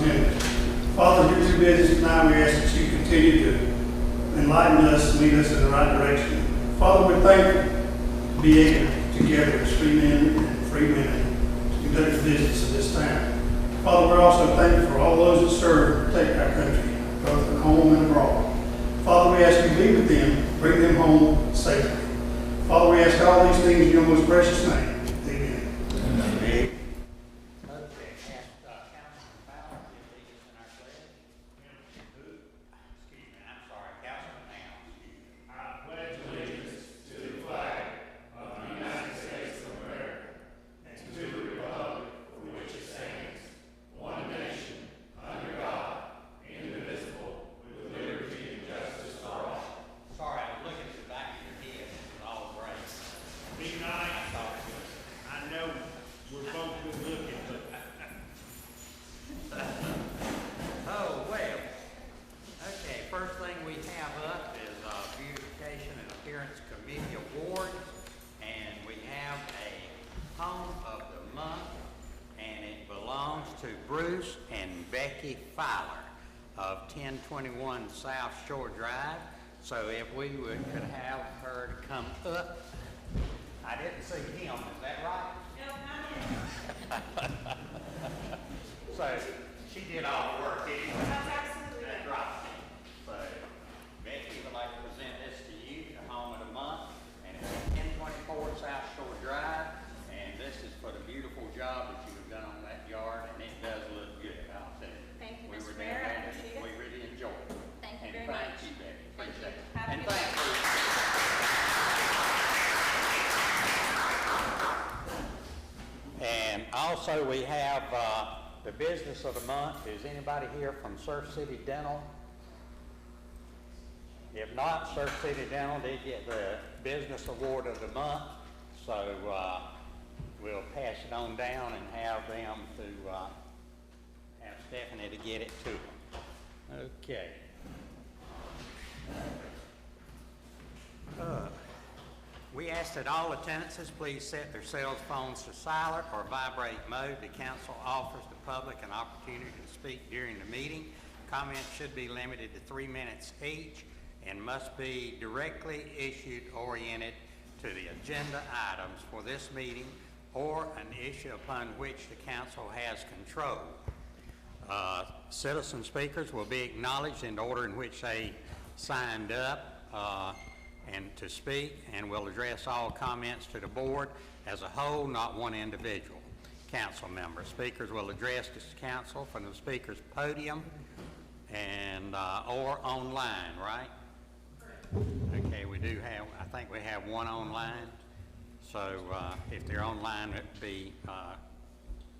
opportunity. Father, here's your business tonight. We ask that you continue to enlighten us and lead us in the right direction. Father, we're thankful to be able together as free men and free women to conduct the business of this town. Father, we're also thankful for all those that serve and protect our country, both at home and abroad. Father, we ask you to be with them, bring them home safely. Father, we ask all these things in your most precious name. Amen. Amen. Fowler of 1021 South Shore Drive. So if we could have her to come up. I didn't see him, is that right? No, not him. So she did all the work, didn't she? That's absolutely That's right. So Becky would like to present this to you, the home of the month, and it's 1024 South Shore Drive, and this is for the beautiful job that you have done on that yard, and it does look good, I'll tell you. Thank you, We Mr. were Mayor. down I there, appreciate it. we really enjoyed it. Thank you And very thank much. you, Becky. Thank Appreciate you. it. Have a And good thank day. you. And also we have the business of the month. Is anybody here from Surf City Dental? If not, Surf City Dental did get the business award of the month. So we'll pass it on down and have them to have Stephanie to get it to them. Okay. We ask that all attendances please set their cell phones to silent or vibrate mode. The council offers the public an opportunity to speak during the meeting. Comments should be limited to 3 minutes each and must be directly issued oriented to the agenda items for this meeting or an issue upon which the council has control. Citizen speakers will be acknowledged in the order in which they signed up and to speak, and will address all comments to the board as a whole, not one individual council member. Speakers will address this council from the speaker's podium and or online, right? Okay, we do have, I think we have one online. So if they're online, it will be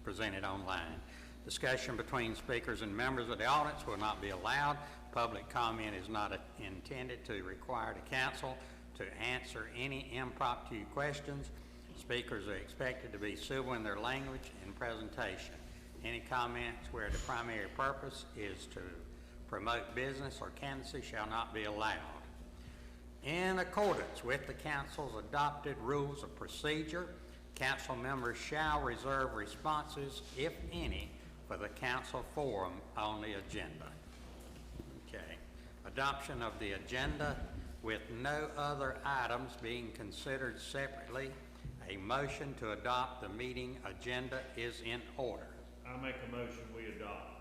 presented online. Discussion between speakers and members of the audience will not be allowed. Public comment is not intended to require the council to answer any impromptu questions. Speakers are expected to be civil in their language and presentation. Any comments where the primary purpose is to promote business or candidacy shall not be allowed. In accordance with the council's adopted rules of procedure, council members shall reserve responses, if any, for the council forum on the agenda. Okay. Adoption of the agenda with no other items being considered separately. A motion to adopt the meeting agenda is in order. I make a motion we adopt.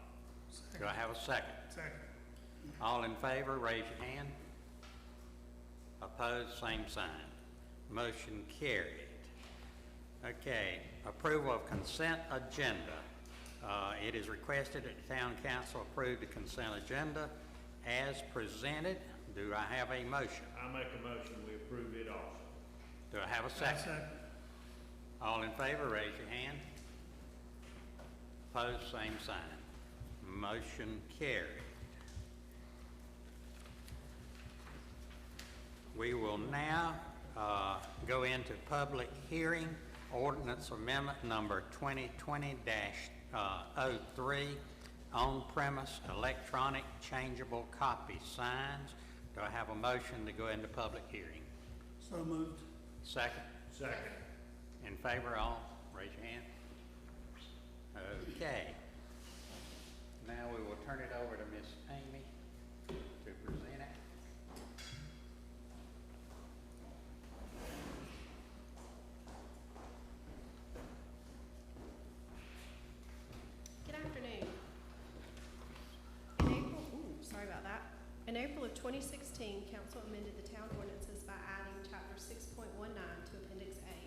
Do I have a second? Second. All in favor, raise your hand. Opposed, same sign. Motion carried. Okay, approval of consent agenda. It is requested that the town council approve the consent agenda as presented. Do I have a motion? I make a motion we approve it also. Do I have a second? All in favor, raise your hand. Opposed, same sign. Motion carried. We will now go into public hearing. Ordinance Amendment number 2020-03, on-premise electronic changeable copy signs. Do I have a motion to go into public hearing? So moved. Second? Second. In favor, all? Raise your hand. Okay. Now we will turn it over to Miss Amy to present it. Good afternoon. In April of 2016, Council amended the town ordinances by adding Chapter 6.19 to Appendix A.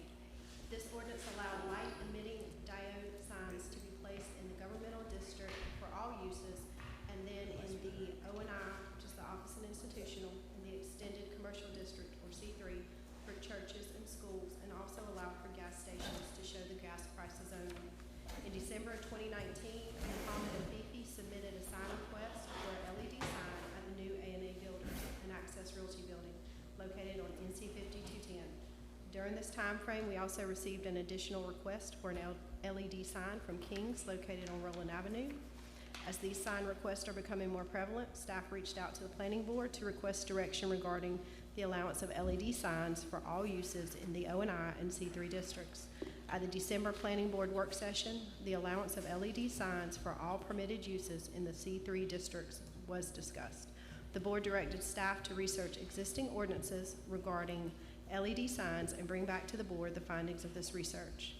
This ordinance allowed light emitting diode signs to be placed in the governmental district for all uses, and then in the O&I, which is the office and institutional, in the extended commercial district, or C3, for churches and schools, and also allowed for gas stations to show the gas prices only. In December of 2019, Muhammad and Fifi submitted a sign request for an LED sign at the new A&A building, an Access Realty building, located on NC 5210. During this time frame, we also received an additional request for an LED sign from King's, located on Roland Avenue. As these sign requests are becoming more prevalent, staff reached out to the planning board to request direction regarding the allowance of LED signs for all uses in the O&I and C3 districts. At the December Planning Board work session, the allowance of LED signs for all permitted uses in the C3 districts was discussed. The board directed staff to research existing ordinances regarding LED signs and bring back to the board the findings of this research.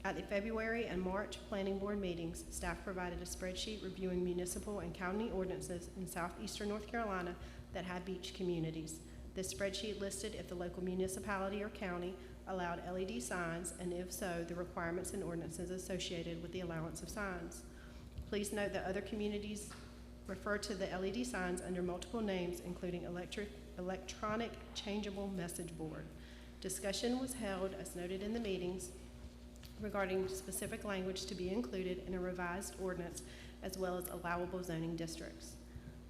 At the February and March Planning Board meetings, staff provided a spreadsheet reviewing municipal and county ordinances in southeastern North Carolina that had beach communities. This spreadsheet listed if the local municipality or county allowed LED signs, and if so, the requirements and ordinances associated with the allowance of signs. Please note that other communities refer to the LED signs under multiple names, including electronic changeable message board. Discussion was held, as noted in the meetings, regarding specific language to be included in a revised ordinance, as well as allowable zoning districts.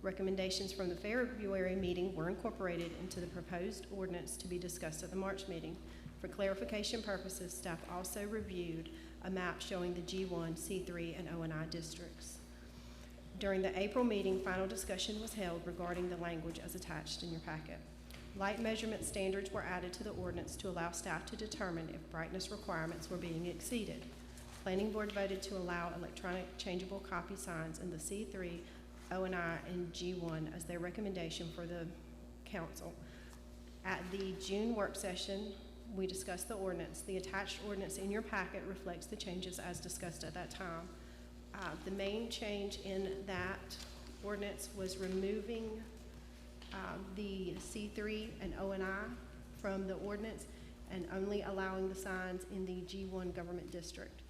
Recommendations from the February meeting were incorporated into the proposed ordinance to be discussed at the March meeting. For clarification purposes, staff also reviewed a map showing the G1, C3, and O&I districts. During the April meeting, final discussion was held regarding the language as attached in your packet. Light measurement standards were added to the ordinance to allow staff to determine if brightness requirements were being exceeded. Planning board voted to allow electronic changeable copy signs in the C3, O&I, and G1 as their recommendation for the council. At the June work session, we discussed the ordinance. The attached ordinance in your packet reflects the changes as discussed at that time. The main change in that ordinance was removing the C3 and O&I from the ordinance and only allowing the signs in the G1 government district.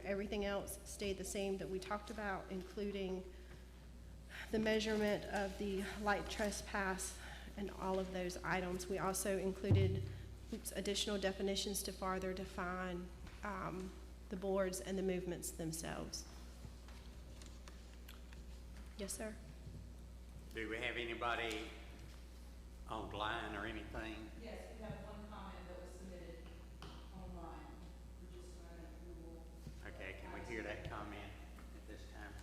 Everything else stayed the same that we talked about, including the measurement of the light trespass and all of those items. We also included additional definitions to further define the boards and the movements themselves. Yes, sir? Do we have anybody online or anything? Yes, we have one comment that was submitted online. We're just learning Google. Okay, can we hear that comment at this time?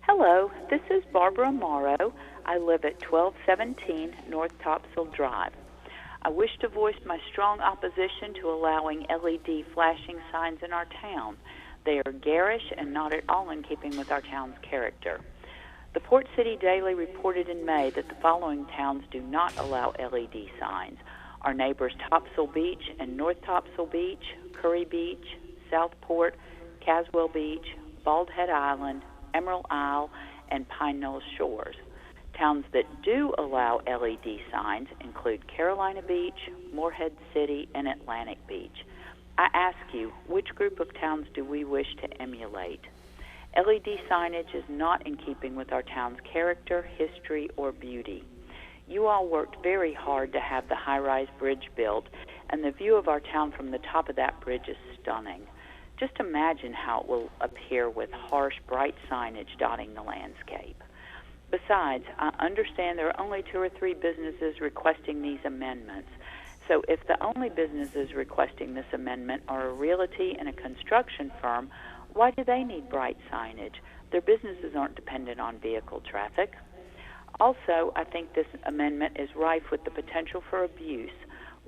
Hello, this is Barbara Morrow. I live at 1217 North Topsail Drive. I wish to voice my strong opposition to allowing LED flashing signs in our town. They are garish and not at all in keeping with our town's character. The Port City Daily reported in May that the following towns do not allow LED signs: our neighbors Topsail Beach and North Topsail Beach, Curry Beach, Southport, Caswell Beach, Bald Head Island, Emerald Isle, and Pine Knoll Shores. Towns that do allow LED signs include Carolina Beach, Morehead City, and Atlantic Beach. I ask you, which group of towns do we wish to emulate? LED signage is not in keeping with our town's character, history, or beauty. You all worked very hard to have the high-rise bridge built, and the view of our town from the top of that bridge is stunning. Just imagine how it will appear with harsh, bright signage dotting the landscape. Besides, I understand there are only 2 or 3 businesses requesting these amendments. So if the only businesses requesting this amendment are a realty and a construction firm, why do they need bright signage? Their businesses aren't dependent on vehicle traffic. Also, I think this amendment is rife with the potential for abuse.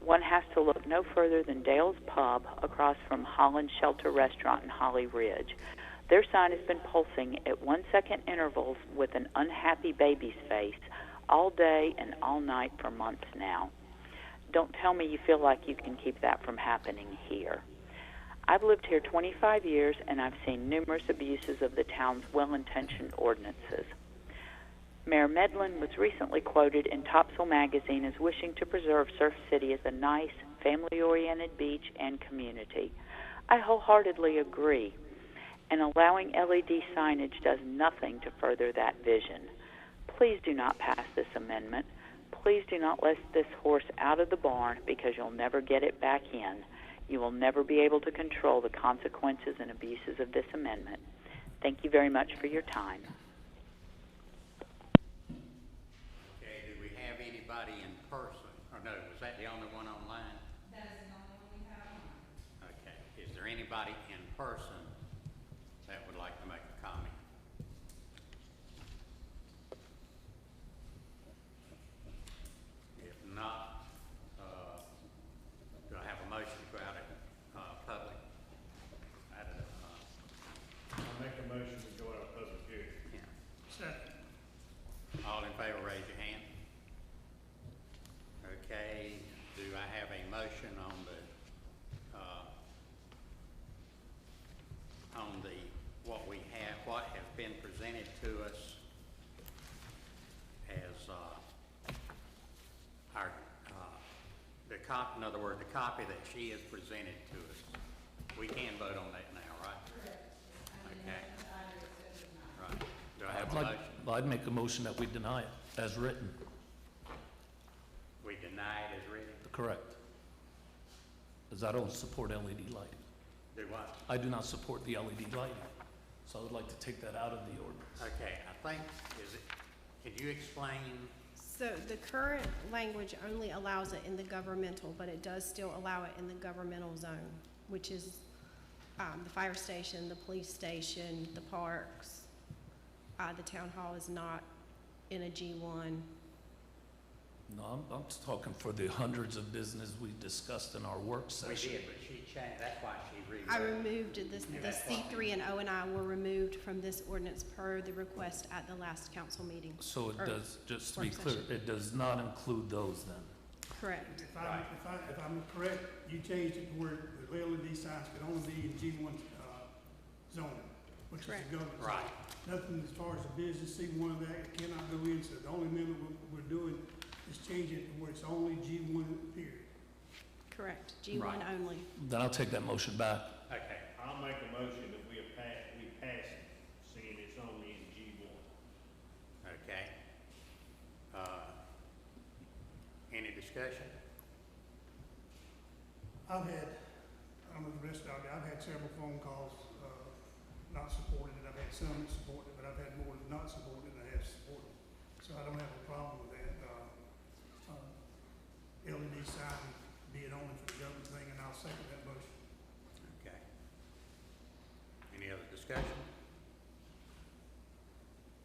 One has to look no further than Dale's Pub across from Holland Shelter Restaurant in Holly Ridge. Their sign has been pulsing at 1-second intervals with an unhappy baby's face all day and all night for months now. Don't tell me you feel like you can keep that from happening here. I've lived here 25 years, and I've seen numerous abuses of the town's well-intentioned ordinances. Mayor Medlin was recently quoted in Topsail magazine as wishing to preserve Surf City as a nice, family-oriented beach and community. I wholeheartedly agree, and allowing LED signage does nothing to further that vision. Please do not pass this amendment. Please do not let this horse out of the barn, because you'll never get it back in. You will never be able to control the consequences and abuses of this amendment. Thank you very much for your time. Okay, do we have anybody in person? Or no, was that the only one online? That is the only one we have. Okay, is there anybody in person that would like to make a comment? If not, do I have a motion to go out of public? I make a motion to go out of public hearing. Yeah. Second. All in favor, raise your hand. Okay, do I have a motion on what has been presented to us as in other words, the copy that she has presented to us? We can vote on that now, right? Okay. Right. Do I have a motion? I'd make a motion that we deny it as written. We deny it as written? Correct. Because I don't support LED lighting. Do what? I do not support the LED lighting. So I would like to take that out of the ordinance. Okay, I think, could you explain? So the current language only allows it in the governmental, but it does still allow it in the governmental zone, which is the fire station, the police station, the parks. The town hall is not in a G1. No, I'm talking for the hundreds of business we discussed in our work We session. did, but she changed, that's why she rewrote. I removed this, the C3 and O and I were removed from this ordinance per the request at the last council meeting. So it Or does, just to be work clear, session. it does not include those then. Correct. If I'm correct, you changed it to where the LED signs could only be in G1 zoning, which is Correct. the government. Right. Nothing as far as the business, C1 of that, it cannot go in, so the only amendment we're doing is change it to where it's only G1 period. Correct. G1 Right. only. Then I'll take that motion back. Okay, I'll make a motion that we pass it, seeing it's only in G1. okay. Any discussion? I've had, I don't know the rest of it, I've had several phone calls, not supporting it. I've had some that support it, but I've had more that not support it than I have supported. So I don't have a problem with that. LED sign being only for the government thing, and I'll second that motion. Okay. Any other discussion?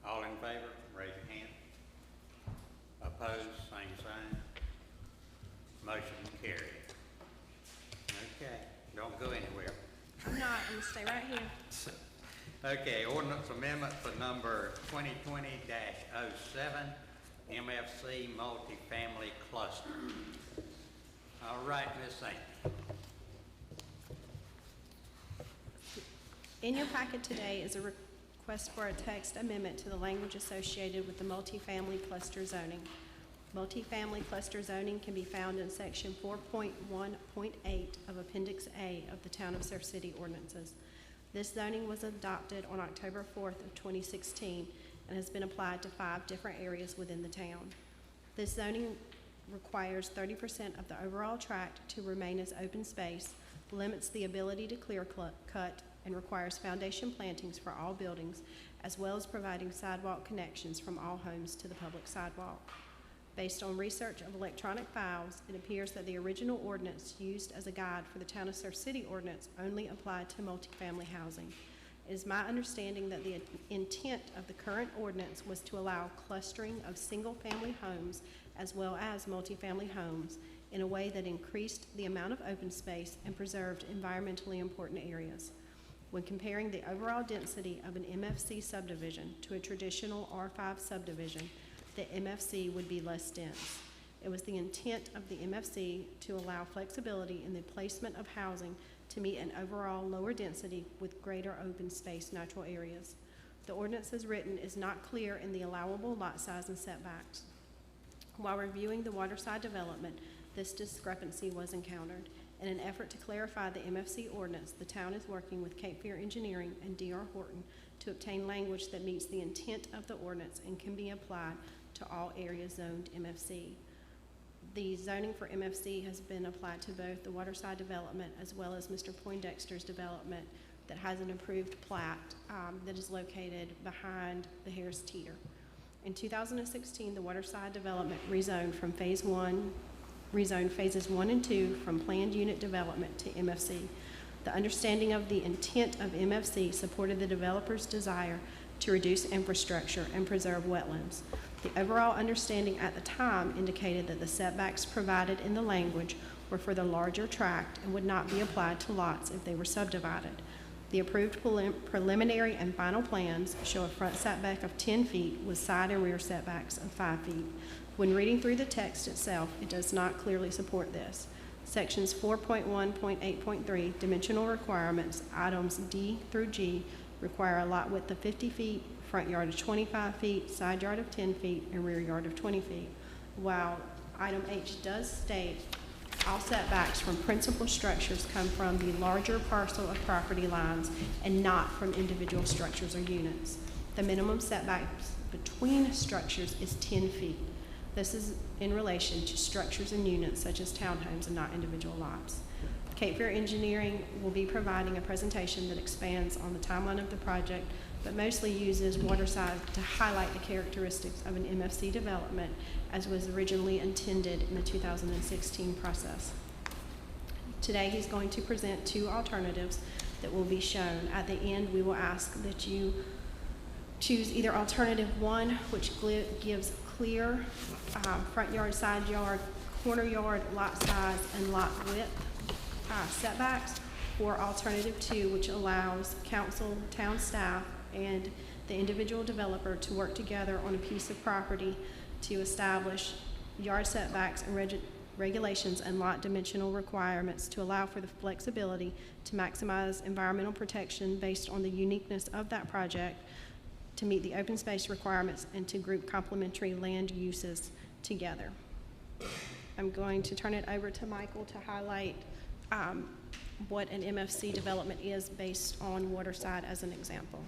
All in favor, raise your hand. Opposed, same sign. Motion carried. Okay, don't go anywhere. I'm not, I'm gonna stay right here. Okay, ordinance amendment for number 2020-07, MFC multifamily cluster. All right, Ms. Saint. In your packet today is a request for a text amendment to the language associated with the multifamily cluster zoning. Multifamily cluster zoning can be found in section 4.1.8 of Appendix A of the Town of Surf City ordinances. This zoning was adopted on October 4th of 2016 and has been applied to 5 different areas within the town. This zoning requires 30% of the overall tract to remain as open space, limits the ability to clear cut, and requires foundation plantings for all buildings, as well as providing sidewalk connections from all homes to the public sidewalk. Based on research of electronic files, it appears that the original ordinance used as a guide for the Town of Surf City ordinance only applied to multifamily housing. It is my understanding that the intent of the current ordinance was to allow clustering of single-family homes as well as multifamily homes in a way that increased the amount of open space and preserved environmentally important areas. When comparing the overall density of an MFC subdivision to a traditional R5 subdivision, the MFC would be less dense. It was the intent of the MFC to allow flexibility in the placement of housing to meet an overall lower density with greater open space natural areas. The ordinance as written is not clear in the allowable lot size and setbacks. While reviewing the waterside development, this discrepancy was encountered. In an effort to clarify the MFC ordinance, the town is working with Cape Fear Engineering and D.R. Horton to obtain language that meets the intent of the ordinance and can be applied to all areas zoned MFC. The zoning for MFC has been applied to both the waterside development as well as Mr. Poindexter's development that has an approved plat that is located behind the Harris Teeter. In 2016, the waterside development rezoned phases 1 and 2 from planned unit development to MFC. The understanding of the intent of MFC supported the developer's desire to reduce infrastructure and preserve wetlands. The overall understanding at the time indicated that the setbacks provided in the language were for the larger tract and would not be applied to lots if they were subdivided. The approved preliminary and final plans show a front setback of 10 feet with side and rear setbacks of 5 feet. When reading through the text itself, it does not clearly support this. Sections 4.1.8.3, dimensional requirements, items D through G, require a lot width of 50 feet, front yard of 25 feet, side yard of 10 feet, and rear yard of 20 feet. While item H does state all setbacks from principal structures come from the larger parcel of property lines and not from individual structures or units. The minimum setbacks between structures is 10 feet. This is in relation to structures and units such as townhomes and not individual lots. Cape Fear Engineering will be providing a presentation that expands on the timeline of the project, but mostly uses waterside to highlight the characteristics of an MFC development as was originally intended in the 2016 process. Today he's going to present two alternatives that will be shown. At the end, we will ask that you choose either alternative 1, which gives clear front yard, side yard, corner yard, lot size, and lot width setbacks, or alternative 2, which allows council, town staff, and the individual developer to work together on a piece of property to establish yard setbacks and regulations and lot dimensional requirements to allow for the flexibility to maximize environmental protection based on the uniqueness of that project, to meet the open space requirements, and to group complementary land uses together. I'm going to turn it over to Michael to highlight what an MFC development is based on waterside as an example.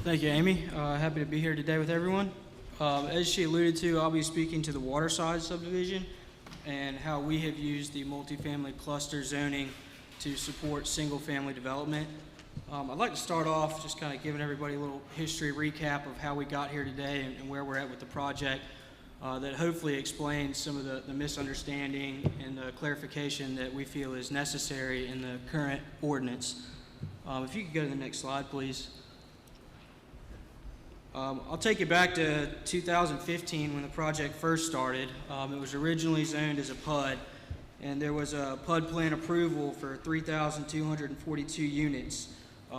Thank you, Amy. Happy to be here today with everyone. As she alluded to, I'll be speaking to the waterside subdivision and how we have used the multifamily cluster zoning to support single-family development. I'd like to start off just kind of giving everybody a little history recap of how we got here today and where we're at with the project that hopefully explains some of the misunderstanding and the clarification that we feel is necessary in the current ordinance. If you could go to the next slide, please. I'll take you back to 2015 when the project first started. It was originally zoned as a PUD, and there was a PUD plan approval for 3,242 units.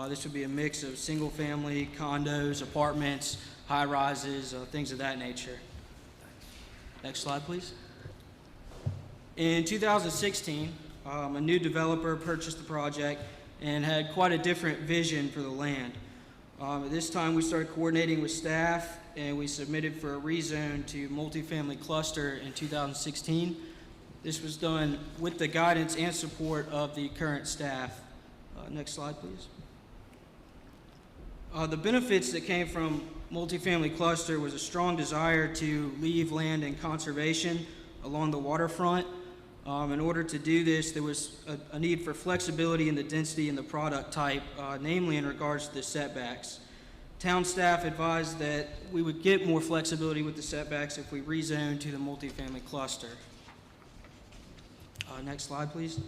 This would be a mix of single-family, condos, apartments, high-rises, things of that nature. Next slide, please. In 2016, a new developer purchased the project and had quite a different vision for the land. At this time, we started coordinating with staff, and we submitted for a rezone to multifamily cluster in 2016. This was done with the guidance and support of the current staff. Next slide, please. The benefits that came from multifamily cluster was a strong desire to leave land in conservation along the waterfront. In order to do this, there was a need for flexibility in the density and the product type, namely in regards to the setbacks. Town staff advised that we would get more flexibility with the setbacks if we rezoned to the multifamily cluster. Next slide, please.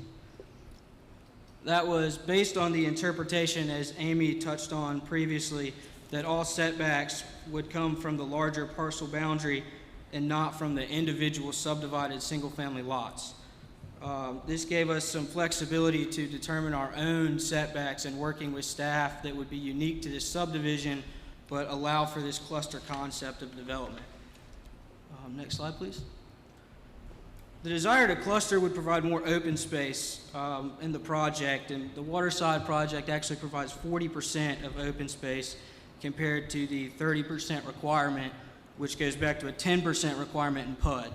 That was based on the interpretation, as Amy touched on previously, that all setbacks would come from the larger parcel boundary and not from the individual subdivided single-family lots. This gave us some flexibility to determine our own setbacks and working with staff that would be unique to this subdivision, but allow for this cluster concept of development. Next slide, please. The desire to cluster would provide more open space in the project, and the WATERSIDE project actually provides 40% of open space compared to the 30% requirement, which goes back to a 10% requirement in PUD.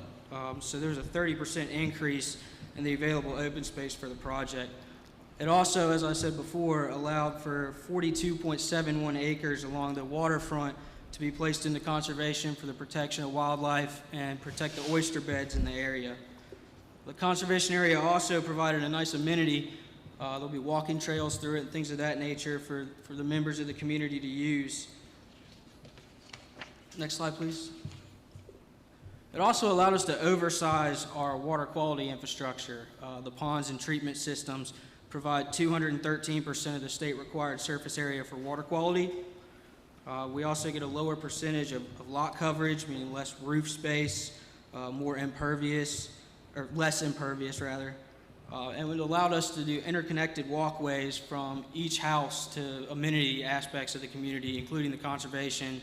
So there's a 30% increase in the available open space for the project. It also, as I said before, allowed for 42.71 acres along the waterfront to be placed into conservation for the protection of wildlife and protect the oyster beds in the area. The conservation area also provided a nice amenity. There'll be walking trails through it and things of that nature for the members of the community to use. Next slide, please. It also allowed us to oversize our water quality infrastructure. The ponds and treatment systems provide 213% of the state required surface area for water quality. We also get a lower percentage of lot coverage, meaning less roof space, more impervious, or less impervious rather. And it allowed us to do interconnected walkways from each house to amenity aspects of the community, including the conservation.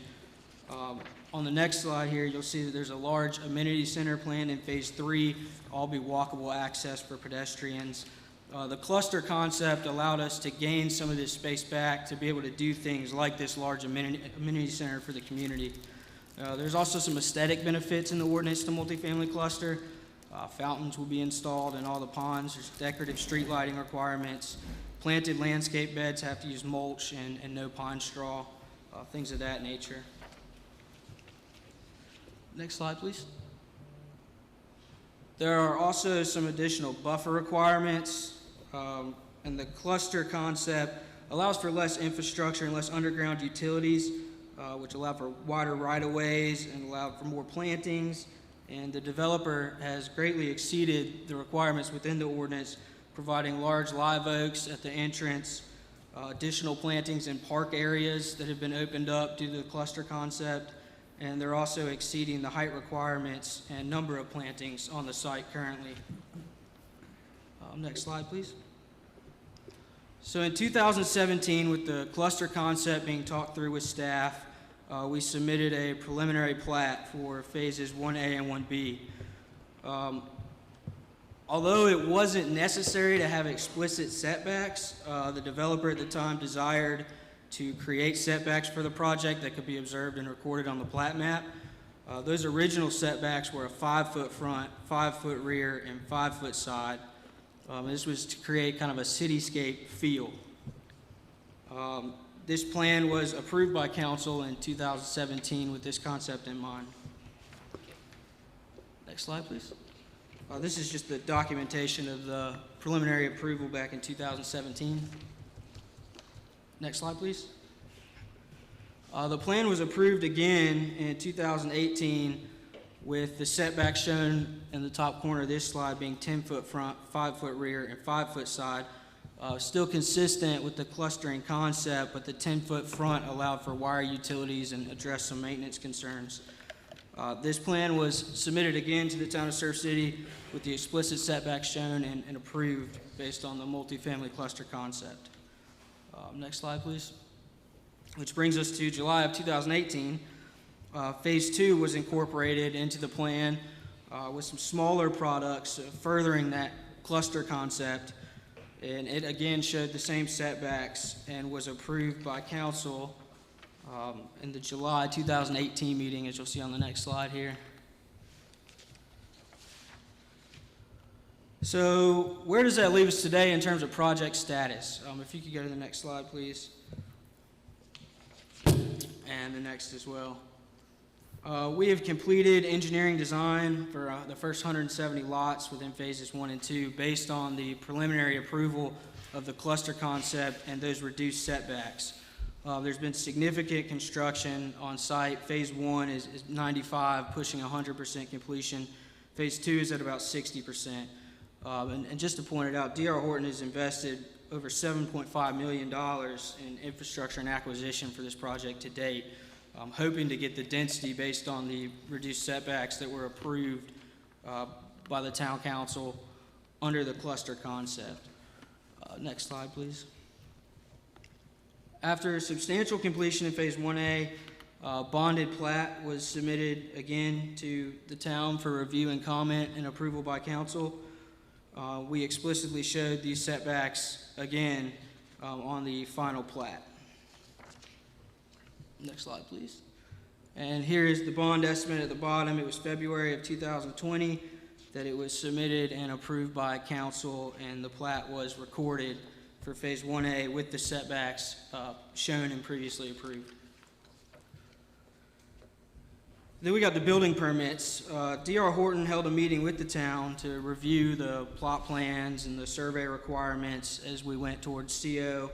On the next slide here, you'll see that there's a large amenity center planned in phase 3, all be walkable access for pedestrians. The cluster concept allowed us to gain some of this space back to be able to do things like this large amenity center for the community. There's also some aesthetic benefits in the ordinance to multifamily cluster. Fountains will be installed in all the ponds. There's decorative street lighting requirements. Planted landscape beds have to use mulch and no pine straw, things of that nature. Next slide, please. There are also some additional buffer requirements, and the cluster concept allows for less infrastructure and less underground utilities, which allow for wider right-of-ways and allow for more plantings. And the developer has greatly exceeded the requirements within the ordinance, providing large live oaks at the entrance, additional plantings in park areas that have been opened up due to the cluster concept, and they're also exceeding the height requirements and number of plantings on the site currently. Next slide, please. So in 2017, with the cluster concept being talked through with staff, we submitted a preliminary plat for phases 1A and 1B. Although it wasn't necessary to have explicit setbacks, the developer at the time desired to create setbacks for the project that could be observed and recorded on the plat map. Those original setbacks were a 5-foot front, 5-foot rear, and 5-foot side. This was to create kind of a cityscape feel. This plan was approved by council in 2017 with this concept in mind. Next slide, please. This is just the documentation of the preliminary approval back in 2017. Next slide, please. The plan was approved again in 2018 with the setback shown in the top corner of this slide being 10-foot front, 5-foot rear, and 5-foot side. Still consistent with the clustering concept, but the 10-foot front allowed for wire utilities and addressed some maintenance concerns. This plan was submitted again to the town of Surf City with the explicit setbacks shown and approved based on the multifamily cluster concept. Next slide, please. Which brings us to July of 2018. Phase 2 was incorporated into the plan with some smaller products furthering that cluster concept. And it again showed the same setbacks and was approved by council in the July 2018 meeting, as you'll see on the next slide here. So where does that leave us today in terms of project status? If you could go to the next slide, please. And the next as well. We have completed engineering design for the first 170 lots within phases 1 and 2 based on the preliminary approval of the cluster concept and those reduced setbacks. There's been significant construction on site. Phase 1 is 95, pushing 100% completion. Phase 2 is at about 60%. And just to point it out, D.R. Horton has invested over $7.5 million in infrastructure and acquisition for this project to date, hoping to get the density based on the reduced setbacks that were approved by the town council under the cluster concept. Next slide, please. After substantial completion in Phase 1A, bonded plat was submitted again to the town for review and comment and approval by council. We explicitly showed these setbacks again on the final plat. Next slide, please. And here is the bond estimate at the bottom. It was February of 2020 that it was submitted and approved by council, and the plat was recorded for Phase 1A with the setbacks shown and previously approved. Then we got the building permits. D.R. Horton held a meeting with the town to review the plot plans and the survey requirements as we went towards CO.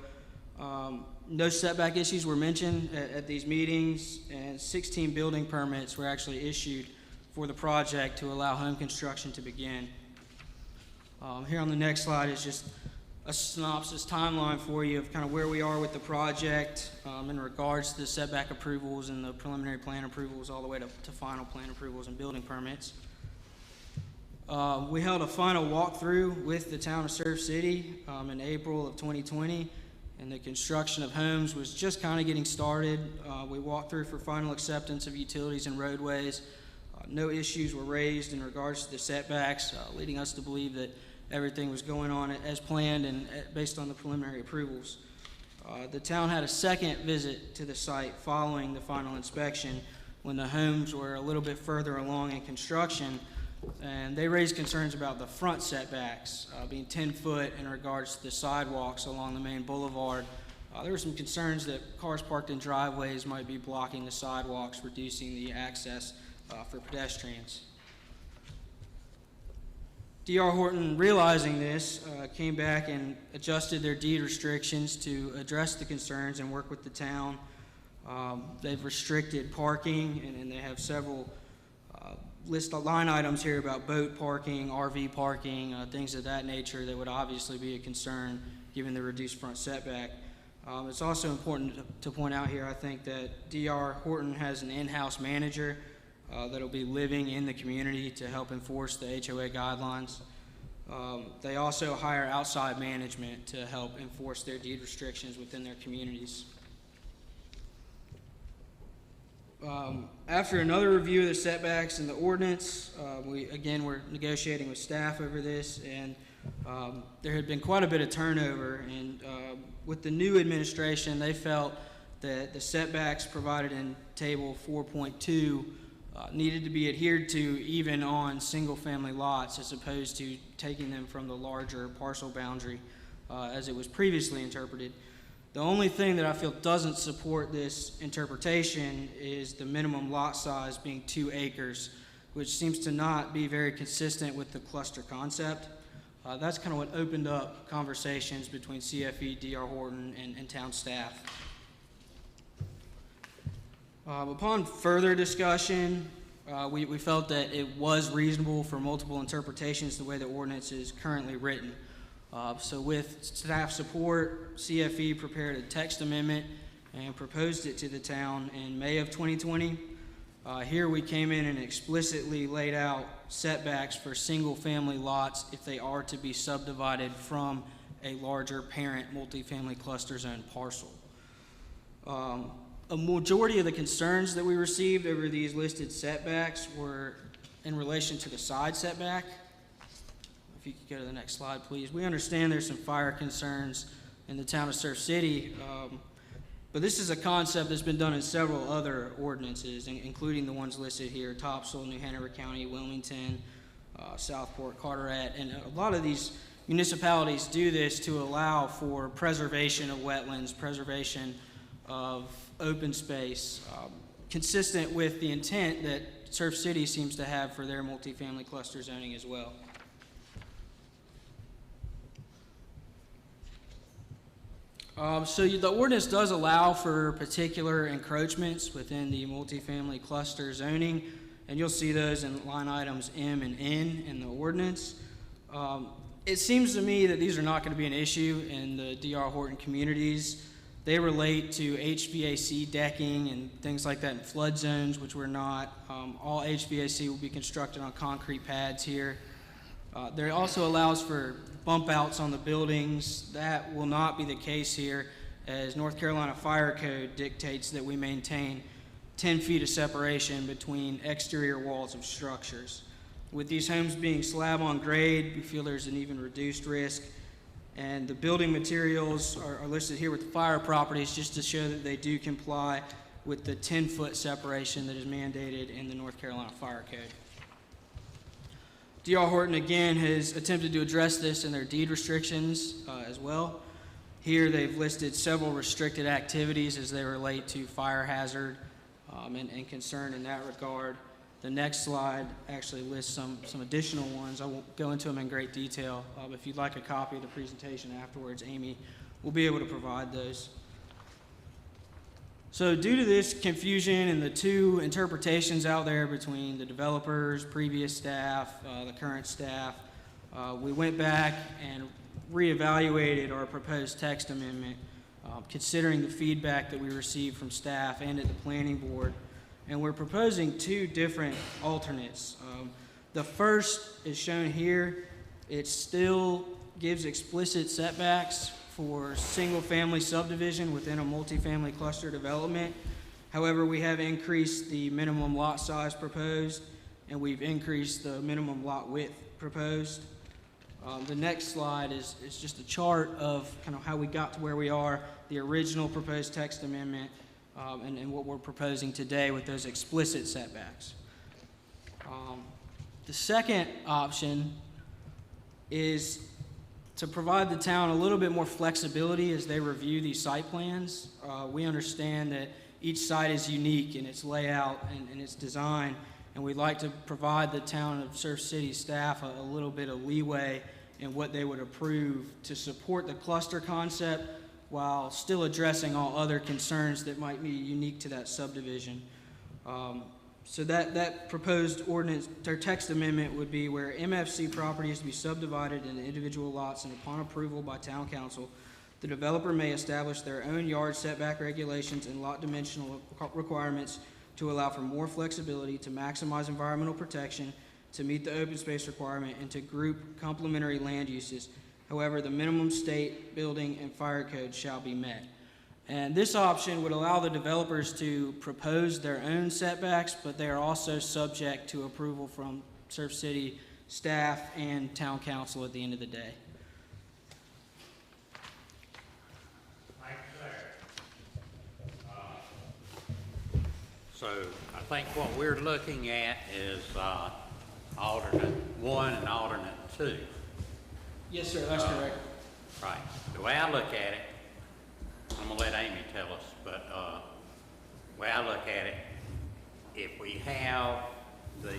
No setback issues were mentioned at these meetings, and 16 building permits were actually issued for the project to allow home construction to begin. Here on the next slide is just a synopsis timeline for you of kind of where we are with the project in regards to the setback approvals and the preliminary plan approvals all the way to final plan approvals and building permits. We held a final walkthrough with the town of Surf City in April of 2020, and the construction of homes was just kind of getting started. We walked through for final acceptance of utilities and roadways. No issues were raised in regards to the setbacks, leading us to believe that everything was going on as planned and based on the preliminary approvals. The town had a second visit to the site following the final inspection when the homes were a little bit further along in construction, and they raised concerns about the front setbacks being 10 foot in regards to the sidewalks along the main boulevard. There were some concerns that cars parked in driveways might be blocking the sidewalks, reducing the access for pedestrians. D.R. Horton, realizing this, came back and adjusted their deed restrictions to address the concerns and work with the town. They've restricted parking, and they have several line items here about boat parking, RV parking, things of that nature that would obviously be a concern given the reduced front setback. It's also important to point out here, I think, that D.R. Horton has an in-house manager that'll be living in the community to help enforce the HOA guidelines. They also hire outside management to help enforce their deed restrictions within their communities. After another review of the setbacks and the ordinance, we again were negotiating with staff over this, and there had been quite a bit of turnover, and with the new administration, they felt that the setbacks provided in table 4.2 needed to be adhered to even on single-family lots as opposed to taking them from the larger parcel boundary as it was previously interpreted. The only thing that I feel doesn't support this interpretation is the minimum lot size being 2 acres, which seems to not be very consistent with the cluster concept. That's kind of what opened up conversations between CFE, D.R. Horton, and town staff. Upon further discussion, we felt that it was reasonable for multiple interpretations the way the ordinance is currently written. So with staff support, CFE prepared a text amendment and proposed it to the town in May of 2020. Here we came in and explicitly laid out setbacks for single-family lots if they are to be subdivided from a larger parent multifamily cluster zone parcel. A majority of the concerns that we received over these listed setbacks were in relation to the side setback. If you could go to the next slide, please. We understand there's some fire concerns in the town of Surf City, but this is a concept that's been done in several other ordinances, including the ones listed here: Topsail, New Hanover County, Wilmington, Southport, Carteret, and a lot of these municipalities do this to allow for preservation of wetlands, preservation of open space, consistent with the intent that Surf City seems to have for their multifamily cluster zoning as well. So the ordinance does allow for particular encroachments within the multifamily cluster zoning, and you'll see those in line items M and N in the ordinance. It seems to me that these are not going to be an issue in the D.R. Horton communities. They relate to HVAC decking and things like that in flood zones, which we're not. All HVAC will be constructed on concrete pads here. There also allows for bump outs on the buildings. That will not be the case here, as North Carolina Fire Code dictates that we maintain 10 feet of separation between exterior walls of structures. With these homes being slab on grade, we feel there's an even reduced risk. And the building materials are listed here with the fire properties just to show that they do comply with the 10-foot separation that is mandated in the North Carolina Fire Code. D.R. Horton, again, has attempted to address this in their deed restrictions as well. Here they've listed several restricted activities as they relate to fire hazard and concern in that regard. The next slide actually lists some additional ones. I won't go into them in great detail. If you'd like a copy of the presentation afterwards, Amy will be able to provide those. So due to this confusion and the two interpretations out there between the developers, previous staff, the current staff, we went back and reevaluated our proposed text amendment, considering the feedback that we received from staff and at the planning board. And we're proposing two different alternates. The first is shown here. It still gives explicit setbacks for single-family subdivision within a multifamily cluster development. However, we have increased the minimum lot size proposed, and we've increased the minimum lot width proposed. The next slide is just a chart of kind of how we got to where we are, the original proposed text amendment, and what we're proposing today with those explicit setbacks. The second option is to provide the town a little bit more flexibility as they review these site plans. We understand that each site is unique in its layout and its design, and we'd like to provide the town of Surf City staff a little bit of leeway in what they would approve to support the cluster concept while still addressing all other concerns that might be unique to that subdivision. So that proposed ordinance or text amendment would be where MFC property is to be subdivided into individual lots, and upon approval by town council, the developer may establish their own yard setback regulations and lot dimensional requirements to allow for more flexibility to maximize environmental protection, to meet the open space requirement, and to group complementary land uses. However, the minimum state, building, and fire code shall be met. And this option would allow the developers to propose their own setbacks, but they are also subject to approval from Surf City staff and town council at the end of the day. Thank you, sir. So I think what we're looking at is alternate 1 and alternate 2. Yes, sir, that's correct. Right. The way I look at it, I'm going to let Amy tell us, but the way I look at it, if we have the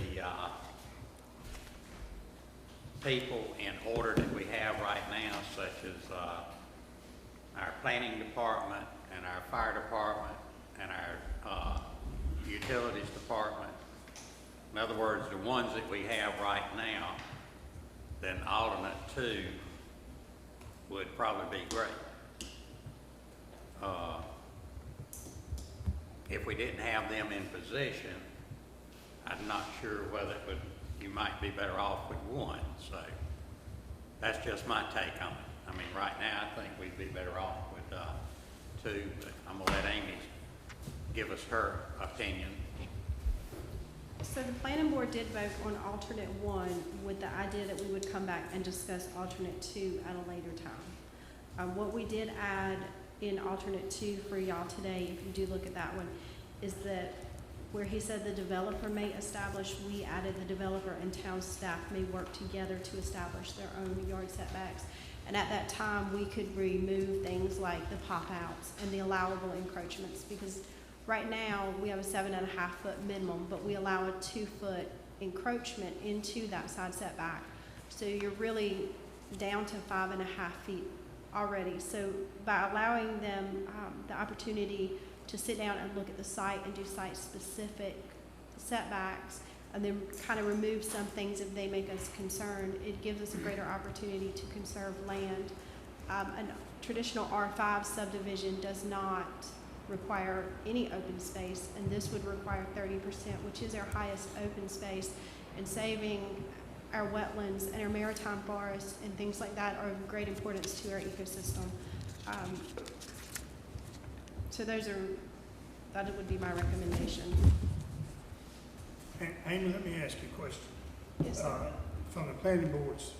people in order that we have right now, such as our planning department and our fire department and our utilities department, in other words, the ones that we have right now, then alternate 2 would probably be great. If we didn't have them in position, I'm not sure whether you might be better off with 1. So that's just my take on it. I mean, right now I think we'd be better off with 2, but I'm gonna let Amy give us her opinion. So the planning board did vote on alternate 1 with the idea that we would come back and discuss alternate 2 at a later time. What we did add in alternate 2 for y'all today, if you do look at that one, is that where he said the developer may establish, we added the developer and town staff may work together to establish their own yard setbacks. And at that time, we could remove things like the pop-outs and the allowable encroachments, because right now we have a 7.5-foot minimum, but we allow a 2-foot encroachment into that side setback. So you're really down to 5.5 feet already. So by allowing them the opportunity to sit down and look at the site and do site-specific setbacks, and then kind of remove some things if they make us concerned. It gives us a greater opportunity to conserve land. A traditional R5 subdivision does not require any open space, and this would require 30%, which is our highest open space, and saving our wetlands and our maritime forests and things like that are of great importance to our ecosystem. So that would be my recommendation. Amy, let me ask you a question. Yes, sir. From the planning board's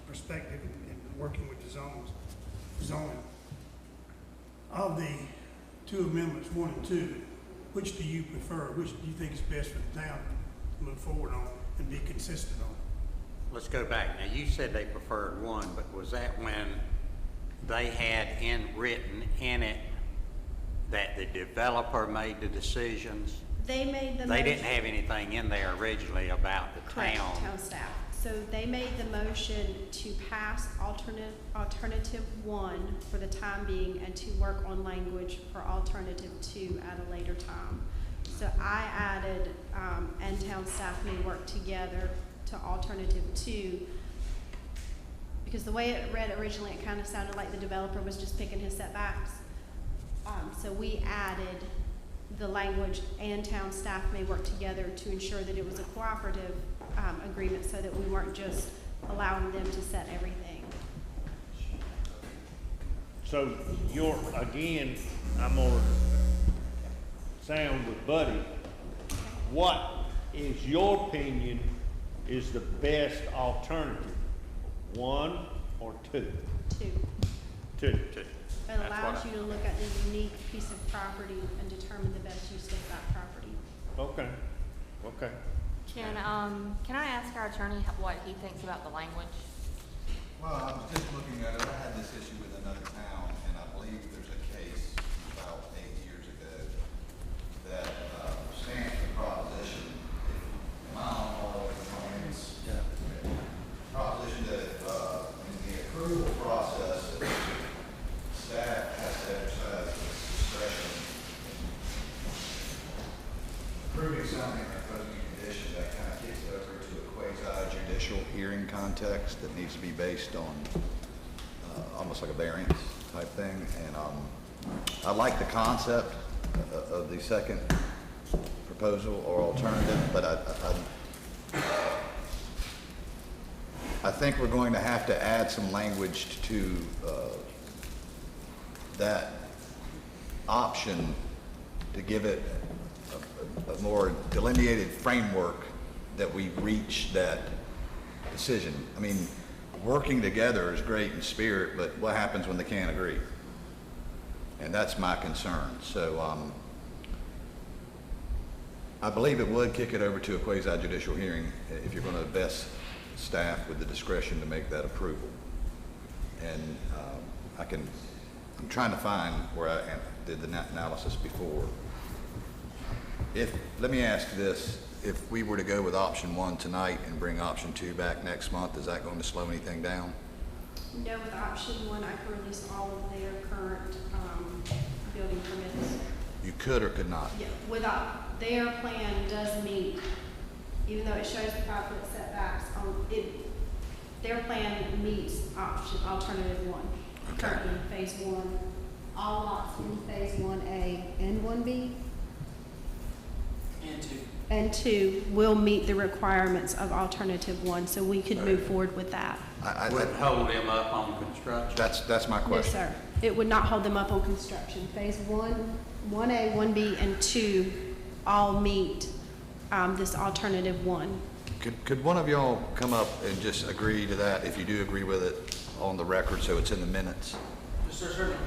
perspective and working with the zoning, of the two amendments, 1 and 2, which do you prefer? Which do you think is best for the town to move forward on and be consistent on? Let's go back. Now, you said they preferred 1, but was that when they had written in it that the developer made the decisions? They made the They motion. didn't have anything in there originally about the Correct, town. town staff. So they made the motion to pass alternative 1 for the time being and to work on language for alternative 2 at a later time. So I added, and town staff may work together to alternative 2, because the way it read originally, it kind of sounded like the developer was just picking his setbacks. So we added the language, and town staff may work together to ensure that it was a cooperative agreement, so that we weren't just allowing them to set everything. So again, I'm gonna sound with Buddy. What is your opinion is the best alternative? 1 or 2? 2. 2. It That's allows what I- you to look at the unique piece of property and determine the best use of that property. Okay, okay. Can I ask our attorney what he thinks about the language? Well, I was just looking at it, I had this issue with another town, and I believe there's a case about 8 years ago that stands for proposition, am I on all of the plans? Yeah. Proposition that in the approval process, that staff has to exercise discretion in approving something or imposing a condition that kind of kicks it over to a quasi-judicial hearing context that needs to be based on almost like a variance type thing. And I like the concept of the second proposal or alternative, but I think we're going to have to add some language to that option to give it a more delineated framework that we reach that decision. I mean, working together is great in spirit, but what happens when they can't agree? And that's my concern. So I believe it would kick it over to a quasi-judicial hearing if you're going to vest staff with the discretion to make that approval. And I'm trying to find where I did the analysis before. Let me ask this, if we were to go with option 1 tonight and bring option 2 back next month, is that going to slow anything down? No, with option 1, I can release all of their current building permits. You could or could not? Yeah, their plan does meet, even though it shows the 5-foot setbacks, their plan meets alternative 1. Okay. Currently, phase 1, all lots in phase 1A and 1B and 2 will meet the requirements of alternative 1, so we could move forward with that. Would hold them up on construction? That's my question. Yes, sir. It would not hold them up on construction. Phase 1, 1A, 1B, and 2 all meet this alternative 1. Could one of y'all come up and just agree to that, if you do agree with it, on the record so it's in the minutes? Yes, sir, certainly.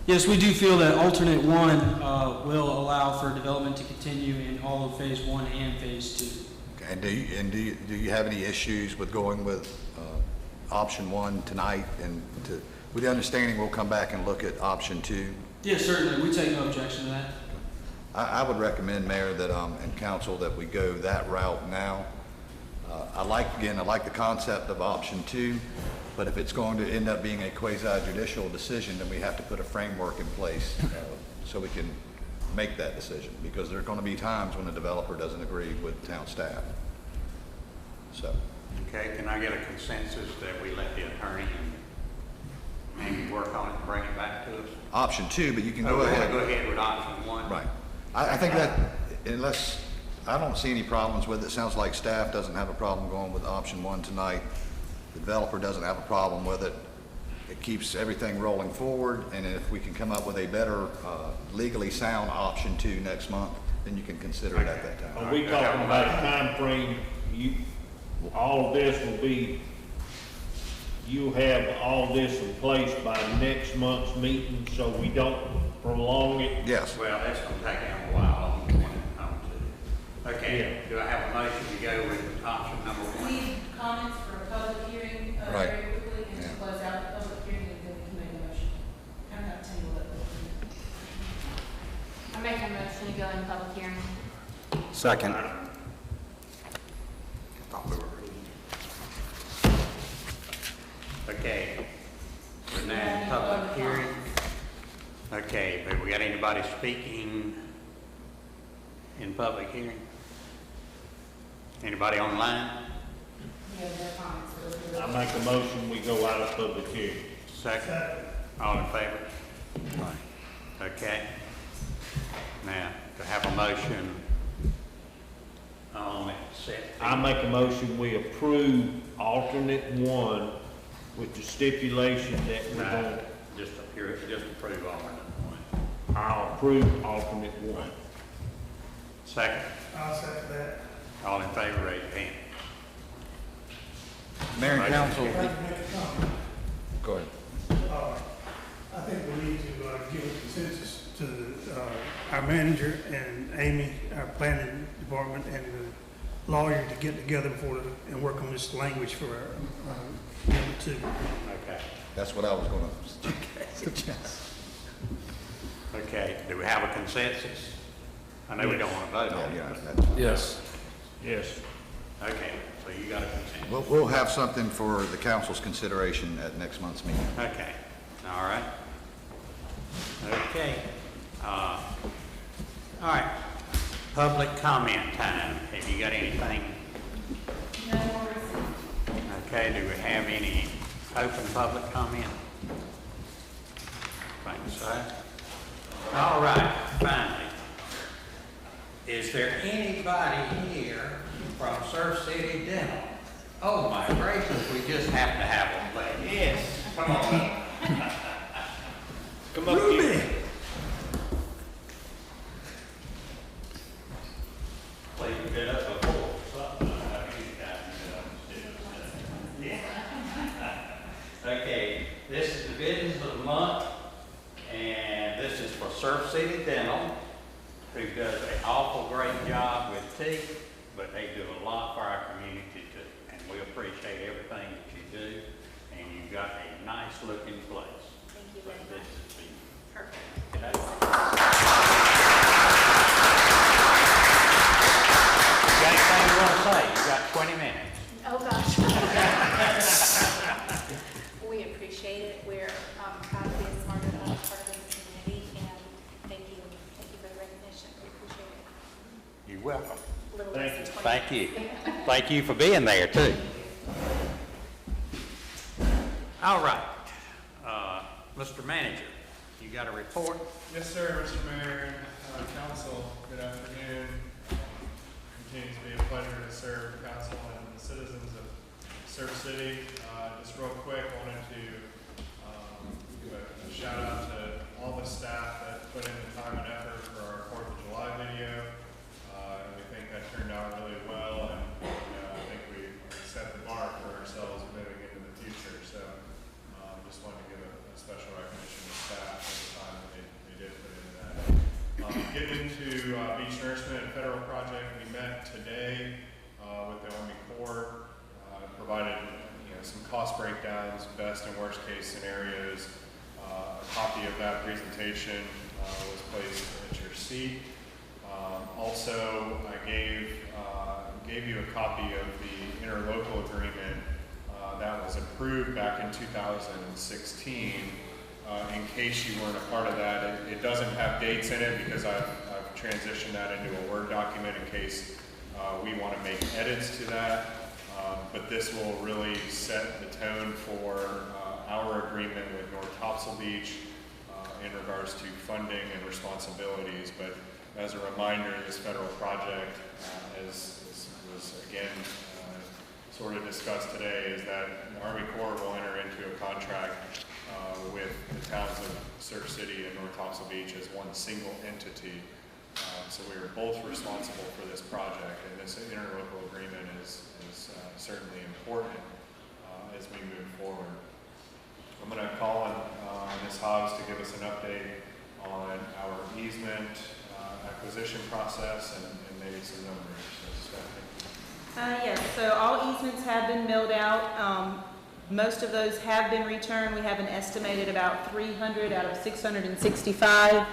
Yes, we do feel that alternate 1 will allow for development to continue in all of phase 1 and phase 2. Okay, and do you have any issues with going with option 1 tonight, and with the understanding we'll come back and look at option 2? Yes, certainly. We take no objection to that. I would recommend, Mayor, that and Council, that we go that route now. I like the concept of option 2, but if it's going to end up being a quasi-judicial decision, then we have to put a framework in place so we can make that decision, because there are gonna be times when the developer doesn't agree with town staff. So, Okay, can I get a consensus that we let the attorney and maybe work on it and bring it back to us? option 2, but you can Oh, go ahead. Go ahead with option 1. Right. I think that, unless, I don't see any problems with it. It sounds like staff doesn't have a problem going with option 1 tonight. The developer doesn't have a problem with it. It keeps everything rolling forward, and if we can come up with a better, legally sound option 2 next month, then you can consider it at that time. Are we talking about a time frame? All of this will be, you have all this in place by next month's meeting, so we don't prolong it? Yes. Well, that's gonna take them a while on to. Okay, do I have a motion to go with option number 1? We need comments for a public hearing, Right. very quickly, and to Yeah. close out the public hearing, and then we can make a motion. Kind of tangle it. I make a motion to go in public hearing. Second. Okay, we're now in public hearing. Okay, but we got anybody speaking in public hearing? Anybody online? Yeah, their comments. I make a motion, we go out of public hearing. Second? All in favor? Okay. Now, to have a motion on it, set. I make a motion, we approve alternate 1 with the stipulation that we're going, Just approve alternate 1. I'll approve alternate 1. Second? I'll second that. All in favor, raise your hand. Mayor and council, I'd like to make a comment. go ahead. I think we need to give a consensus to our manager and Amy, our planning department, and the lawyer to get together and work on this language for our number 2. Okay. That's what I was gonna suggest. Okay, do we have a consensus? I know we don't want to vote on it. Yeah, but- that's- Yes. Yes. Okay, so you got a consensus. We'll have something for the council's consideration at next month's meeting. Okay, all right. Okay. All right, public comment time. Have you got anything? No more received. Okay, do we have any open public comment? Think so. All right, finally. Is there anybody here from Surf City Dental? Oh my gracious, we just have to have them there. Yes, come on. Come up here. Well, you've been up before, something, I mean, you guys been up. Yeah. Okay, this is the business of the month, and this is for Surf City Dental, who does an awful great job with teeth, but they do a lot for our community too, and we appreciate everything that you do, and you've got a nice looking place. Thank you But very this much. is the- Perfect. Okay. You got anything you want to say? You got 20 minutes. Oh, gosh. We appreciate it. We're proud to be a part of this community, and thank you for the recognition. We appreciate it. You're welcome. A little less than 20 Thank you. minutes. Thank you for being there, too. All right. Mr. Manager, you got a report? Yes, sir, Mr. Mayor, and council, good afternoon. Continues to be a pleasure to serve the council and the citizens of Surf City. Just real quick, wanted to give a shout out to all the staff that put in the time and effort for our 4th of July video. And we think that turned out really well, and I think we set the bar for ourselves moving into the future. So just wanted to give a special recognition to staff for the time that they did put into that. Getting into beach nourishment and federal project, we met today with the Army Corps, provided some cost breakdowns, best and worst case scenarios. A copy of that presentation was placed at your seat. Also, I gave you a copy of the interlocal agreement that was approved back in 2016 in case you weren't a part of that, it doesn't have dates in it because I've transitioned that into a Word document in case we want to make edits to that. But this will really set the tone for our agreement with North Topsail Beach in regards to funding and responsibilities. But as a reminder, this federal project, as was again sort of discussed today, is that the Army Corps will enter into a contract with the towns of Surf City and North Topsail Beach as one single entity. So we are both responsible for this project, and this interlocal agreement is certainly important as we move forward. I'm going to call on Ms. Hobbs to give us an update on our easement acquisition process and maybe some numbers. So, Stephanie. Yes, so all easements have been milled out. Most of those have been returned. We have an estimated about 300 out of 665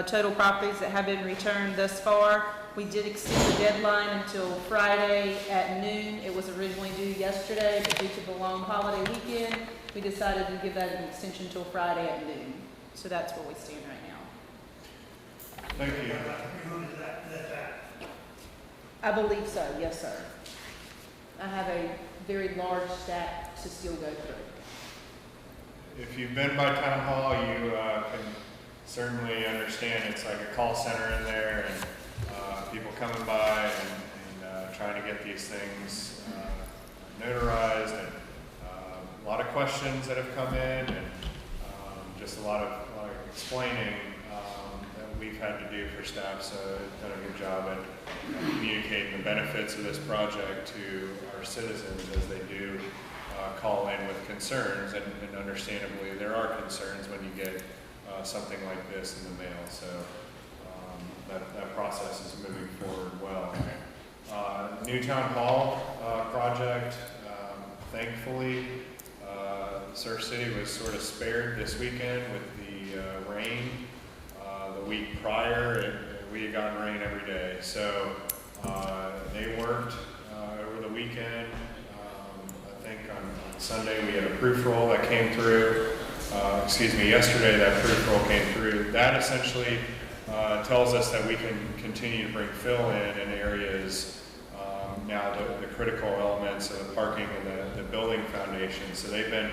total properties that have been returned thus far. We did extend the deadline until Friday at noon. It was originally due yesterday, but due to the long holiday weekend, we decided to give that an extension until Friday at noon. So that's where we stand right now. Thank you. I believe so, yes, sir. I have a very large stack to still go through. If you've been by Town Hall, you can certainly understand it's like a call center in there, and people coming by and trying to get these things notarized, and a lot of questions that have come in, and just a lot of explaining that we've had to do for staff. So they've done a good job at communicating the benefits of this project to our citizens as they do call in with concerns, and understandably there are concerns when you get something like this in the mail. So that process is moving forward well. New Town Hall project, thankfully, Surf City was sort of spared this weekend with the rain. The week prior, we had gotten rain every day. So they worked over the weekend. I think on Sunday we had a proof roll that came through. Yesterday that proof roll came through. That essentially tells us that we can continue to bring fill in areas now, the critical elements of the parking and the building foundation. So they've been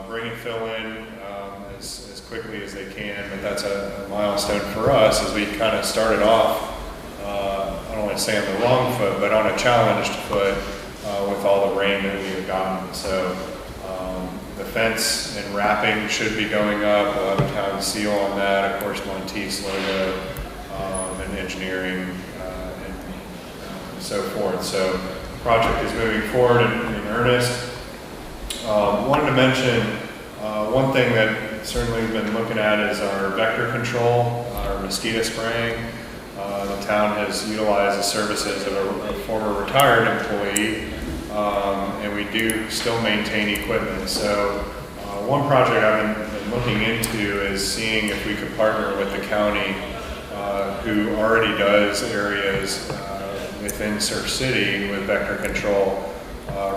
bringing fill in as quickly as they can, but that's a milestone for us as we kind of started off, I don't want to say on the wrong foot, but on a challenged foot with all the rain that we have gotten. So the fence and wrapping should be going up. We'll have a town seal on that. Of course, Monteith's logo and engineering and so forth. So the project is moving forward in earnest. Wanted to mention one thing that certainly we've been looking at is our vector control, our mosquito spraying. The town has utilized the services of a former retired employee, and we do still maintain equipment. So one project I've been looking into is seeing if we could partner with the county who already does areas within Surf City with vector control,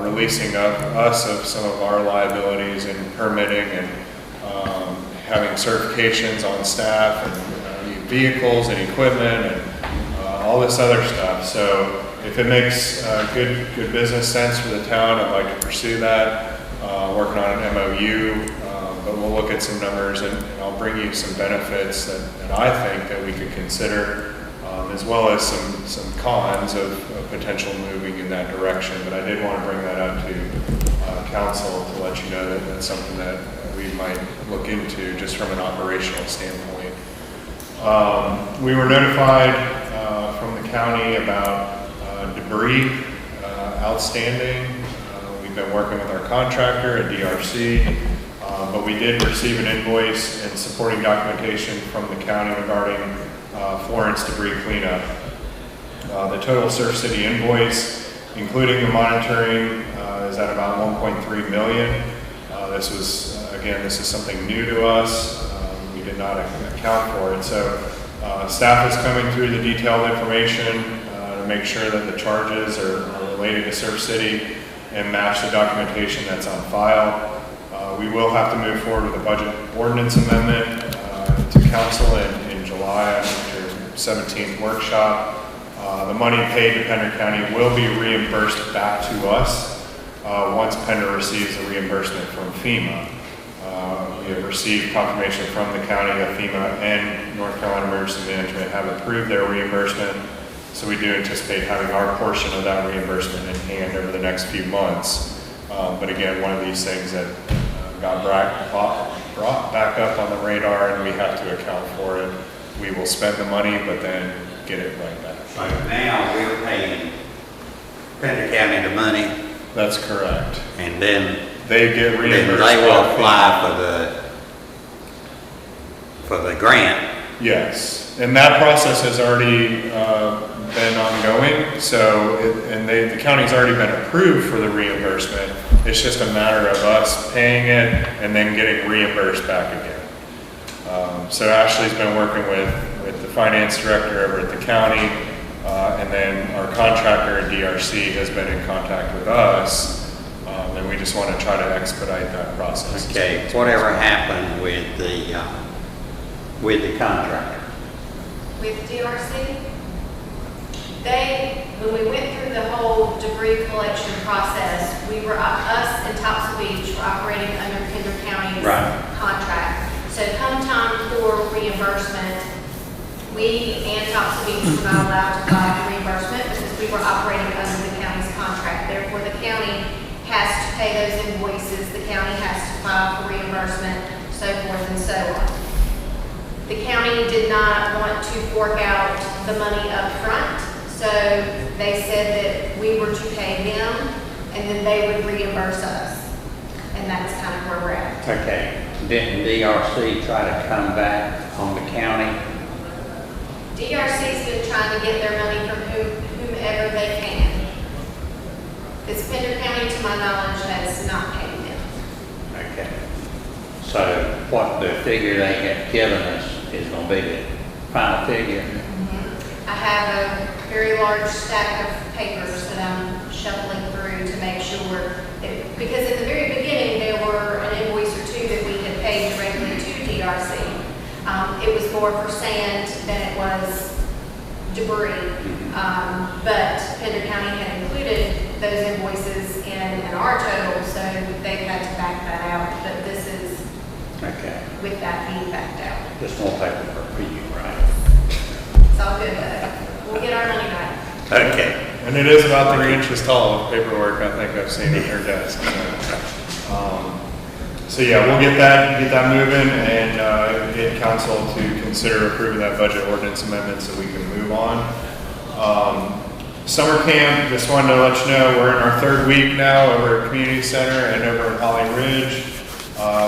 releasing us of some of our liabilities in permitting and having certifications on staff and vehicles and equipment and all this other stuff. So if it makes good business sense for the town, I'd like to pursue that. Working on an MOU, but we'll look at some numbers and I'll bring you some benefits that I think that we could consider, as well as some cons of potential moving in that direction. But I did want to bring that up to council to let you know that that's something that we might look into just from an operational standpoint. We were notified from the county about debris outstanding. We've been working with our contractor at DRC, but we did receive an invoice and supporting documentation from the county regarding Florence debris cleanup. The total Surf City invoice, including the monitoring, is at about $1.3 million. This is something new to us. We did not account for it. So staff is coming through the detailed information to make sure that the charges are related to Surf City and match the documentation that's on file. We will have to move forward with a budget ordinance amendment to council in July after your 17th workshop. The money paid to Pender County will be reimbursed back to us once Pender receives a reimbursement from FEMA. We have received confirmation from the county that FEMA and North Carolina Emergency Management have approved their reimbursement. So we do anticipate having our portion of that reimbursement in hand over the next few months. But again, one of these things that got brought back up on the radar, and we have to account for it. We will spend the money, but then get it right back. So now we're paying Pender County the money. That's correct. And then they get reimbursed. Then they will apply for the grant. Yes, and that process has already been ongoing. So, the county's already been approved for the reimbursement. It's just a matter of us paying it and then getting reimbursed back again. So Ashley's been working with the finance director over at the county, and then our contractor at DRC has been in contact with us, and we just want to try to expedite that process. Okay, whatever happened with the contractor? With DRC, when we went through the whole debris collection process, us and Topsail Beach were operating under Pender County's contract. So come time for reimbursement, we and Topsail Beach were not allowed to file for reimbursement because we were operating under the county's contract. Therefore, the county has to pay those invoices, the county has to file for reimbursement, so forth and so on. The county did not want to fork out the money up front, so they said that we were to pay them and then they would reimburse us. And that's kind of where we're at. Okay. Didn't DRC try to come back on the county? DRC's been trying to get their money from whomever they can. Because Pender County, to my knowledge, has not paid them. Okay. So what the figure they had given us is going to be the final figure? I have a very large stack of papers that I'm shuffling through to make sure that, because in the very beginning there were an invoice or two that we had paid directly to DRC. It was more for sand than it was debris, but Pender County had included those invoices in our total, so they've had to back that out. But this is with that being backed out. Just more paperwork for you, right? It's all good, though. We'll get our money back. Okay. And it is about 3 inches tall of paperwork I think I've seen at her desk. So yeah, we'll get that moving and get council to consider approving that budget ordinance amendment so we can move on. Summer camp, just wanted to let you know we're in our 3rd week now over at Community Center and over at Holly Ridge.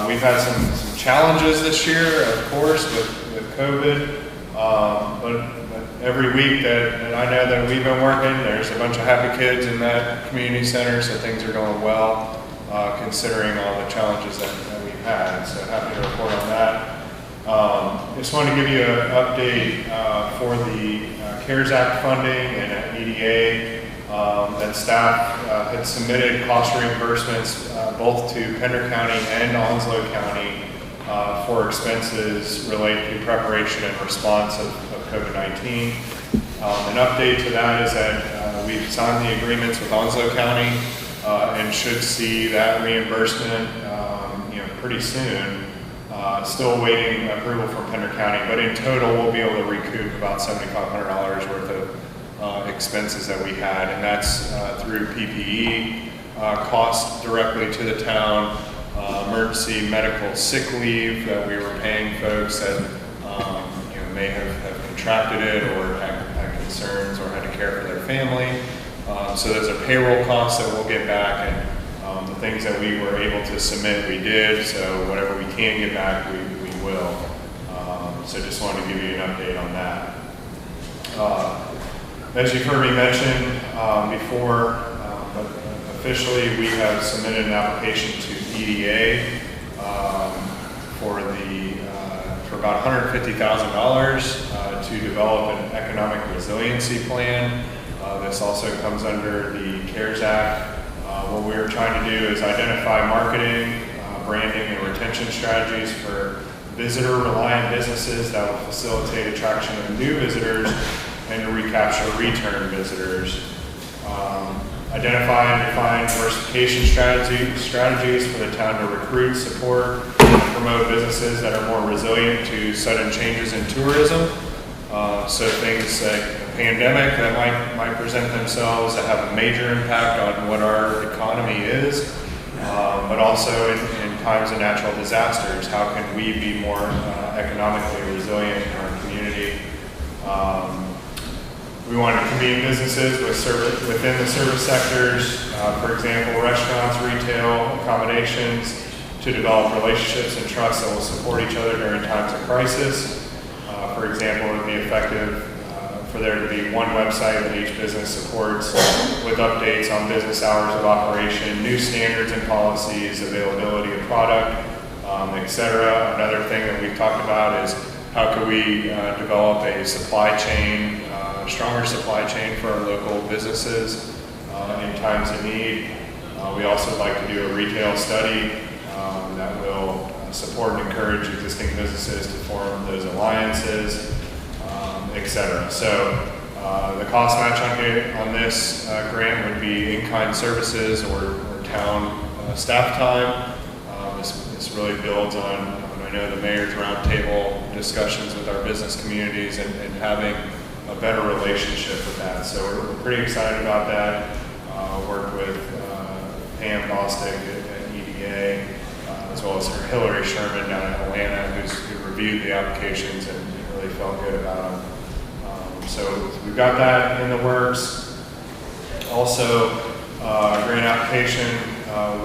We've had some challenges this year, of course, with COVID, but every week that I know that we've been working, there's a bunch of happy kids in that community center, so things are going well, considering all the challenges that we've had. So happy to report on that. Just wanted to give you an update for the CARES Act funding and at EDA. That staff had submitted cost reimbursements both to Pender County and Onslow County for expenses related to preparation and response of COVID-19. An update to that is that we've signed the agreements with Onslow County and should see that reimbursement pretty soon. Still awaiting approval from Pender County, but in total we'll be able to recoup about $7,500 worth of expenses that we had, and that's through PPE costs directly to the town, emergency medical sick leave that we were paying folks that may have contracted it or had concerns or had to care for their family. So those are payroll costs that we'll get back, and the things that we were able to submit, we did. So whatever we can get back, we will. So just wanted to give you an update on that. As you've heard me mention before, but officially we have submitted an application to EDA for about $150,000 to develop an economic resiliency plan. This also comes under the CARES Act. What we're trying to do is identify marketing, branding and retention strategies for visitor-reliant businesses that will facilitate attraction of new visitors and to recapture return visitors. Identify and define diversification strategies for the town to recruit, support, and promote businesses that are more resilient to sudden changes in tourism. So things like a pandemic that might present themselves that have a major impact on what our economy is, but also in times of natural disasters, how can we be more economically resilient in our community? We want to convene businesses within the service sectors, for example, restaurants, retail, accommodations, to develop relationships and trust that will support each other during times of crisis. For example, it would be effective for there to be one website that each business supports with updates on business hours of operation, new standards and policies, availability of product, etc. Another thing that we've talked about is how can we develop a supply chain, stronger supply chain for our local businesses in times of need. We also like to do a retail study that will support and encourage existing businesses to form those alliances, etc. So the cost match on this grant would be in-kind services or town staff time. This really builds on I know the mayor's roundtable discussions with our business communities and having a better relationship with that. So we're pretty excited about that. Worked with Pam Bostic at EDA, as well as Hillary Sherman down in Atlanta, who reviewed the applications and really felt good about them. So we've got that in the works. Also, grant application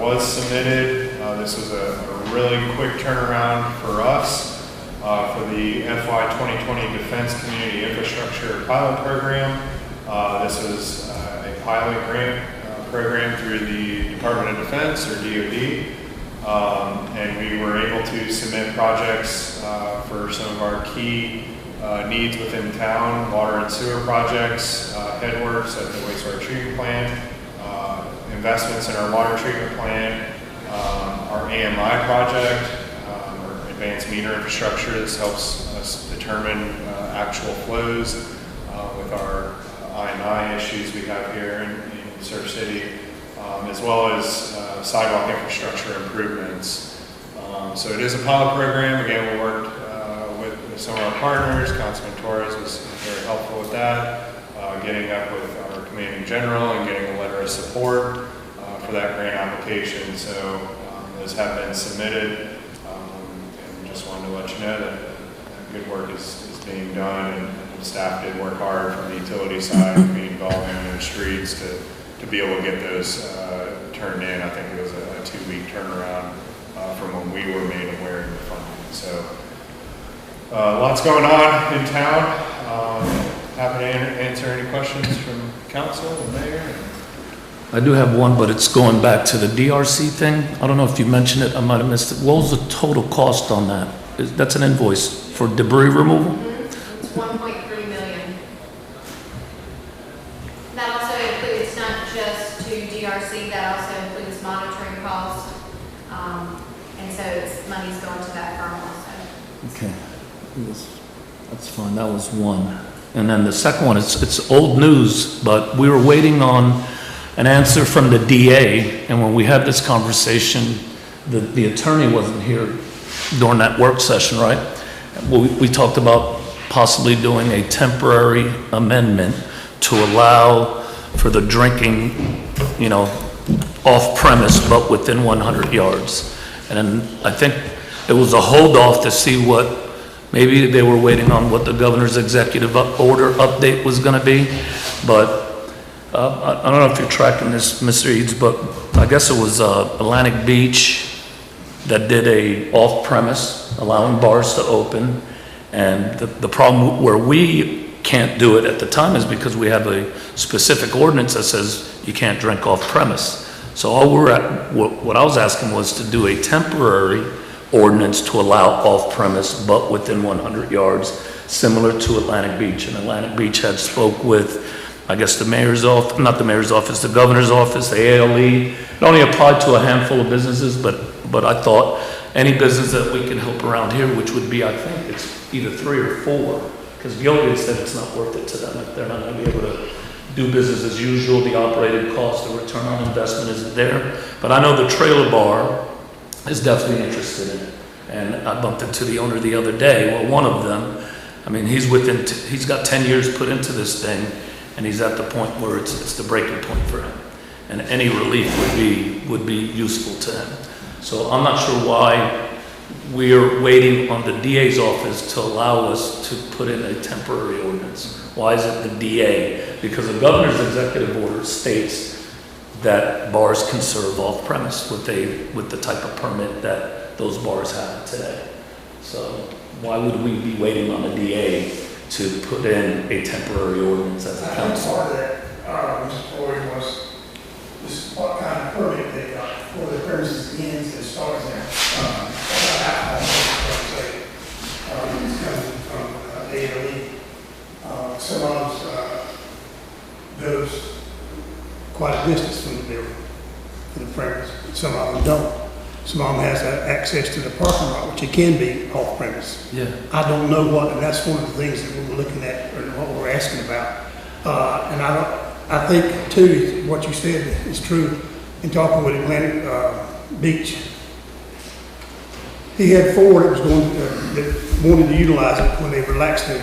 was submitted. This was a really quick turnaround for us for the FY 2020 Defense Community Infrastructure Pilot Program. This was a pilot grant program through the Department of Defense, or DoD. And we were able to submit projects for some of our key needs within town, water and sewer projects, headworks at the wastewater treatment plant, investments in our water treatment plant, our AMI project, or advanced meter infrastructure. This helps us determine actual flows with our I&I issues we have here in Surf City, as well as sidewalk infrastructure improvements. So it is a pilot program. Again, we worked with some of our partners. Councilman Torres was very helpful with that, getting up with our commanding general and getting a letter of support for that grant application. So those have been submitted, and just wanted to let you know that good work is being done, and staff did work hard from the utility side, being involved in the streets to be able to get those turned in. I think it was a 2-week turnaround from when we were made aware of the funding. So lots going on in town. Happy to answer any questions from council and mayor. I do have one, but it's going back to the DRC thing. I don't know if you mentioned it, I might have missed it. What was the total cost on that? That's an invoice for debris removal? It's 1.3 million. That also includes not just to DRC, that also includes monitoring costs. And so money's going to that firm also. Okay, that's fine, that was one. And then the second one, it's old news, but we were waiting on an answer from the DA, and when we had this conversation, the attorney wasn't here during that work session, right? We talked about possibly doing a temporary amendment to allow for the drinking, off-premise, but within 100 yards. And I think it was a hold-off to see what, maybe they were waiting on what the governor's executive order update was going to be, but I don't know if you're tracking this, Mr. Eads, but I guess it was Atlantic Beach that did a off-premise, allowing bars to open. And the problem where we can't do it at the time is because we have a specific ordinance that says you can't drink off-premise. So all what I was asking was to do a temporary ordinance to allow off-premise, but within 100 yards, similar to Atlantic Beach. And Atlantic Beach had spoke with, I guess, the mayor's office, not the mayor's office, the governor's office, the ALE. It only applied to a handful of businesses, but but I thought any business that we can help around here, which would be, I think it's either 3 or 4, because Gilligan said it's not worth it to them. If they're not gonna be able to do business as usual, the operating cost, the return on investment isn't there. But I know the trailer bar is definitely interested in it. And I bumped into the owner the other day. Well, one of them, I mean, he's got 10 years put into this thing, and he's at the point where it's the breaking point for him. And any relief would be useful to him. So I'm not sure why we're waiting on the DA's office to allow us to put in a temporary ordinance. Why is it the DA? Because the governor's executive order states that bars can serve off premise with the type of permit that those bars have today. So why would we be waiting on the DA to put in a temporary ordinance as a council? Part of that, Mr. Torres, was this what kind of permit they got for the premises ends and starts there. It's coming from ALE. Some of them goes quite a distance from the building, for the premise. Some of them don't. Some of them has access to the parking lot, which it can be off premise. Yeah. I don't know what, and that's one of the things that we were looking at, or what we're asking about. And I think too, what you said is true. In talking with Atlantic Beach, he had 4 that was going that wanted to utilize it when they relaxed the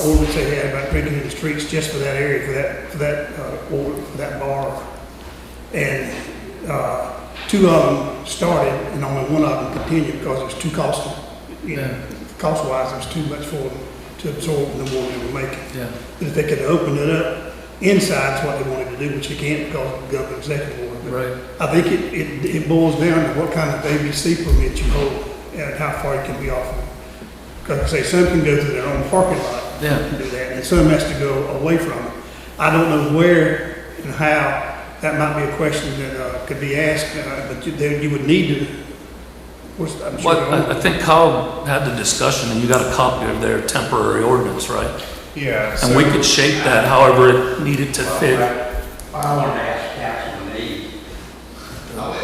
ordinance they had about drinking in the streets just for that area, for that bar. And 2 of them started, and only 1 of them continued because it was too costly. Cost-wise, it was too much for them to absorb the more they were making. Yeah. But if they could open it up inside, is what they wanted to do, which they can't because of the government executive order. But Right. I think it boils down to what kind of ABC permit you hold and how far it can be off. Because say some can go to their own parking lot and do that, and some has to go away from it. I don't know where and how. That might be a question that could be asked, but you would need to. I'm sure Well, I think Kyle had the discussion, and you got a copy of their temporary ordinance, right? Yeah. And we could shape that however it needed to fit. I want to ask Councilman Lee.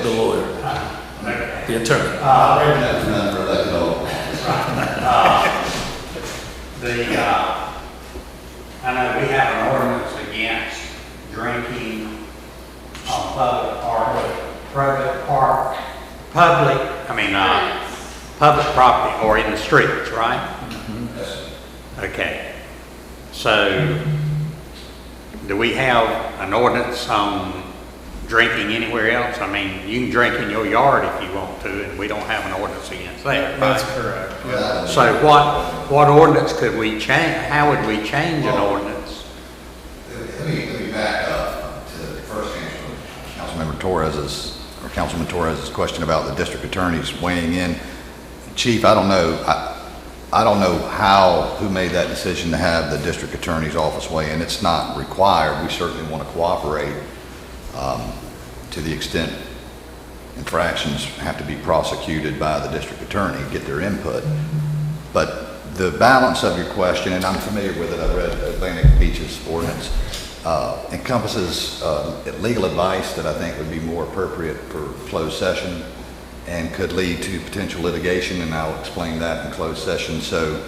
The lawyer, the attorney. I know we have an ordinance against drinking on public property or in the streets, right? Okay. So, do we have an ordinance on drinking anywhere else? I mean, you can drink in your yard if you want to, and we don't have an ordinance against that, That's right? correct. Yeah. So what ordinance could we change? How would we change an ordinance? Let me back up to the first answer. Councilman Torres's question about the district attorneys weighing in. Chief, I don't know. I don't know who made that decision to have the district attorney's office weigh in. It's not required. We certainly want to cooperate to the extent infractions have to be prosecuted by the district attorney, get their input. But the balance of your question, and I'm familiar with it, I've read Atlantic Beach's ordinance, encompasses legal advice that I think would be more appropriate for closed session and could lead to potential litigation, and I'll explain that in closed session. So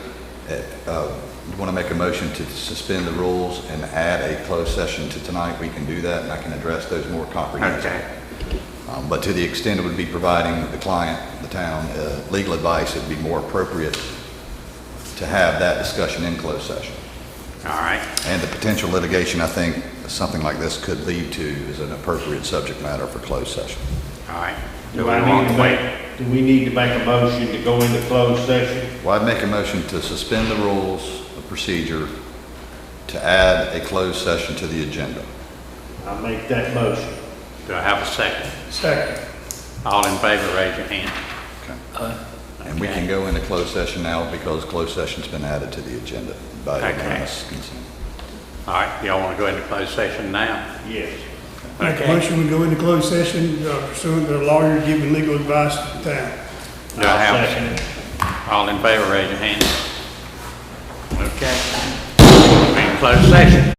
you want to make a motion to suspend the rules and add a closed session to tonight, we can do that, and I can address those more comprehensively. Okay. But to the extent it would be providing the client, the town, legal advice, it'd be more appropriate to have that discussion in closed session. All right. And the potential litigation, I think, something like this could lead to is an appropriate subject matter for closed session. All right. Do we need to make a motion to go into closed session? Well, I'd make a motion to suspend the rules of procedure to add a closed session to the agenda. I'll make that motion. Do I have a second? Second. All in favor, raise your hand. Okay. And we can go into closed session now because closed session's been added to the agenda by unanimous consent. All right, y'all want to go into closed session now? Yes. Make a motion, we go into closed session pursuant to the lawyer giving legal advice to the town. Do I have a second? All in favor, raise your hand. Okay. We're in closed session.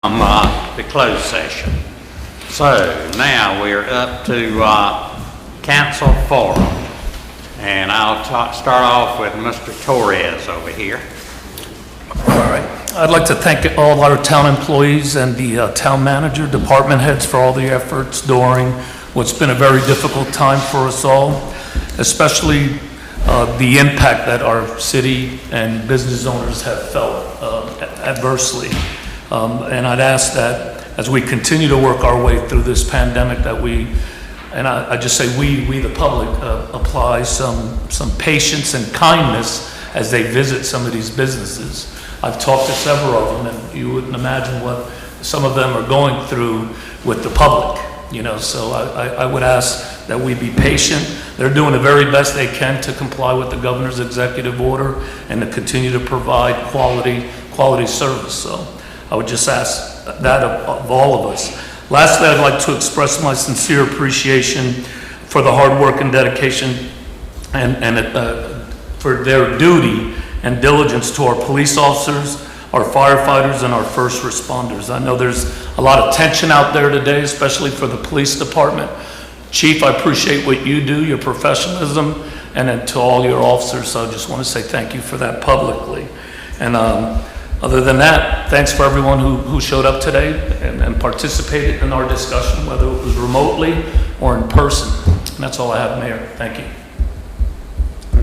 The closed session. So now we're up to council forum. And I'll start off with Mr. Torres over here. All right. I'd like to thank all our town employees and the town manager, department heads for all the efforts during what's been a very difficult time for us all, especially the impact that our city and business owners have felt adversely. And I'd ask that as we continue to work our way through this pandemic that I just say we the public, apply some patience and kindness as they visit some of these businesses. I've talked to several of them, and you wouldn't imagine what some of them are going through with the public, you know, so I would ask that we be patient. They're doing the very best they can to comply with the governor's executive order and to continue to provide quality service. So I would just ask that of all of us. Lastly, I'd like to express my sincere appreciation for the hard work and dedication and for their duty and diligence to our police officers, our firefighters, and our first responders. I know there's a lot of tension out there today, especially for the police department. Chief, I appreciate what you do, your professionalism, and then to all your officers, so I just want to say thank you for that publicly. And other than that, thanks for everyone who showed up today and participated in our discussion, whether it was remotely or in person. And that's all I have, Mayor. Thank you.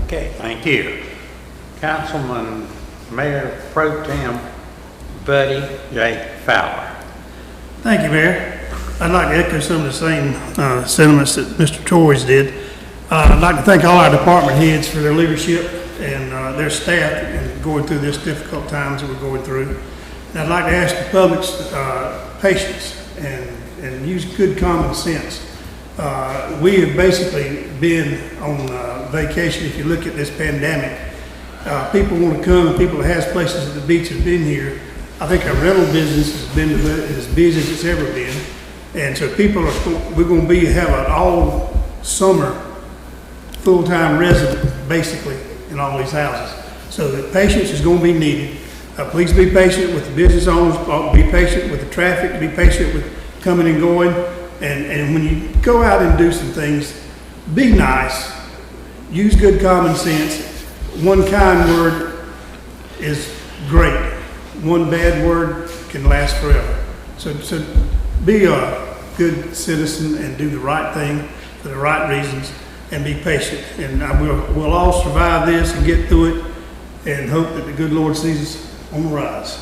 Okay, thank you. Councilman, Mayor Pro-Tem Buddy J. Fowler. Thank you, Mayor. I'd like to echo some of the same sentiments that Mr. Torres did. I'd like to thank all our department heads for their leadership and their staff in going through this difficult times that we're going through. And I'd like to ask the public's patience and use good common sense. We have basically been on vacation. If you look at this pandemic, people want to come, and people that has places at the beach have been here. I think our rental business has been as busy as it's ever been. And so we're going to have an all summer full-time resident basically in all these houses. So the patience is going to be needed. Please be patient with the business owners, be patient with the traffic, be patient with coming and going. And when you go out and do some things, be nice, use good common sense. One kind word is great. One bad word can last forever. So be a good citizen and do the right thing for the right reasons and be patient. And we'll all survive this and get through it and hope that the good Lord sees us on the rise.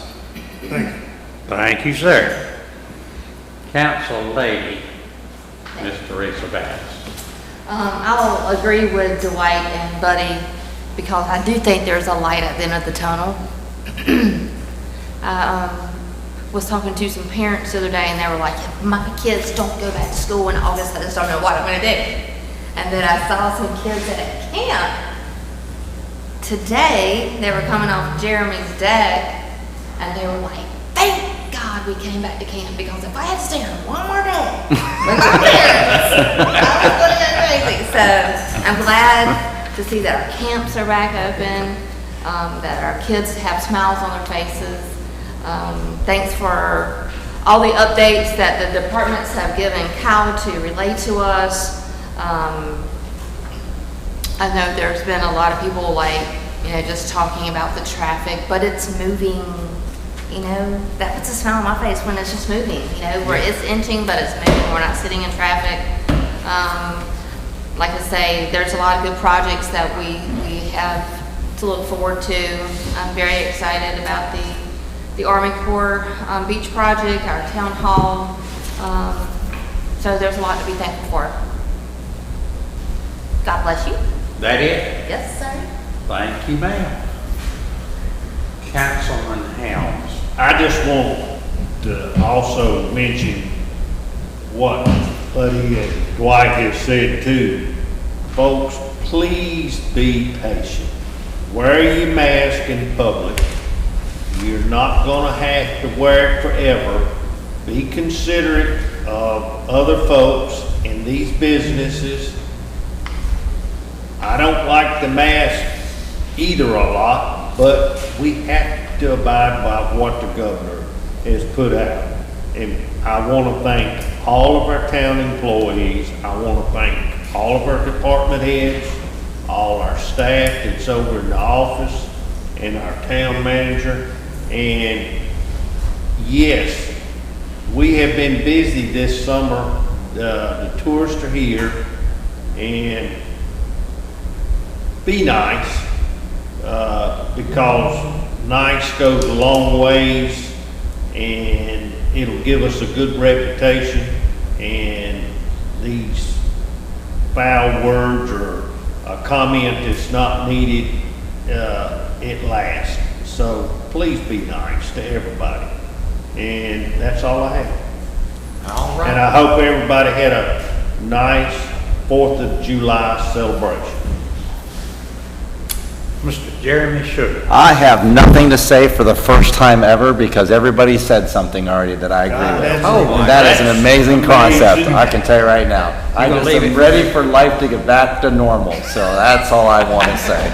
Thank you. Thank you, sir. Council Lady, Ms. Teresa Bass. I'll agree with Dwight and Buddy because I do think there's a light at the end of the tunnel. I was talking to some parents the other day and they were like, if my kids don't go back to school in August, I just don't know what I'm going to do. And then I saw some kids at camp today. They were coming off Jeremy's deck and they were like, thank God we came back to camp because if I had to stay here one more day with my parents, I was going to go crazy. So I'm glad to see that our camps are back open, that our kids have smiles on their faces. Thanks for all the updates that the departments have given Cal to relay to us. I know there's been a lot of people just talking about the traffic, but it's moving, that puts a smile on my face when it's just moving, where it's inching, but it's moving. We're not sitting in traffic. Like I say, there's a lot of good projects that we have to look forward to. I'm very excited about the Army Corps beach project, our town hall. So there's a lot to be thankful for. God bless you. That it? Yes, sir. Thank you, ma'am. Councilman Helms. I just want to also mention what Buddy and Dwight have said too. Folks, please be patient. Wear your mask in public. You're not going to have to wear it forever. Be considerate of other folks in these businesses. I don't like the mask either a lot, but we have to abide by what the governor has put out. And I want to thank all of our town employees. I want to thank all of our department heads, all our staff that's over in the office, and our town manager. And yes, we have been busy this summer. The tourists are here, and be nice, because nice goes a long ways, and it'll give us a good reputation, and these foul words or a comment that's not needed, it lasts. So please be nice to everybody. And that's all I have. All right. And I hope everybody had a nice 4th of July celebration. Mr. Jeremy Sugar. I have nothing to say for the first time ever because everybody said something already that I agree with. And that is an amazing concept, I can tell you right now. I just am ready for life to get back to normal, so that's all I want to say.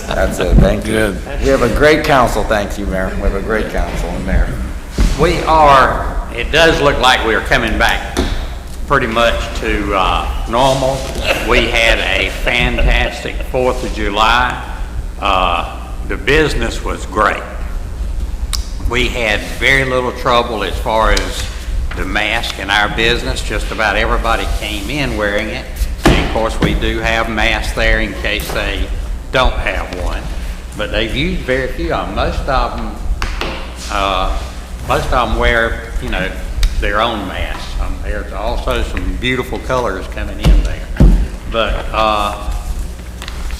That's it, thank you. We have a great council, thank you, Mayor. We have a great council and Mayor. We are, it does look like we are coming back pretty much to normal. We had a fantastic 4th of July. The business was great. We had very little trouble as far as the mask in our business. Just about everybody came in wearing it. And of course, we do have masks there in case they don't have one. But they've used very few of them. Most of them wear, you know, their own masks. There's also some beautiful colors coming in there. But,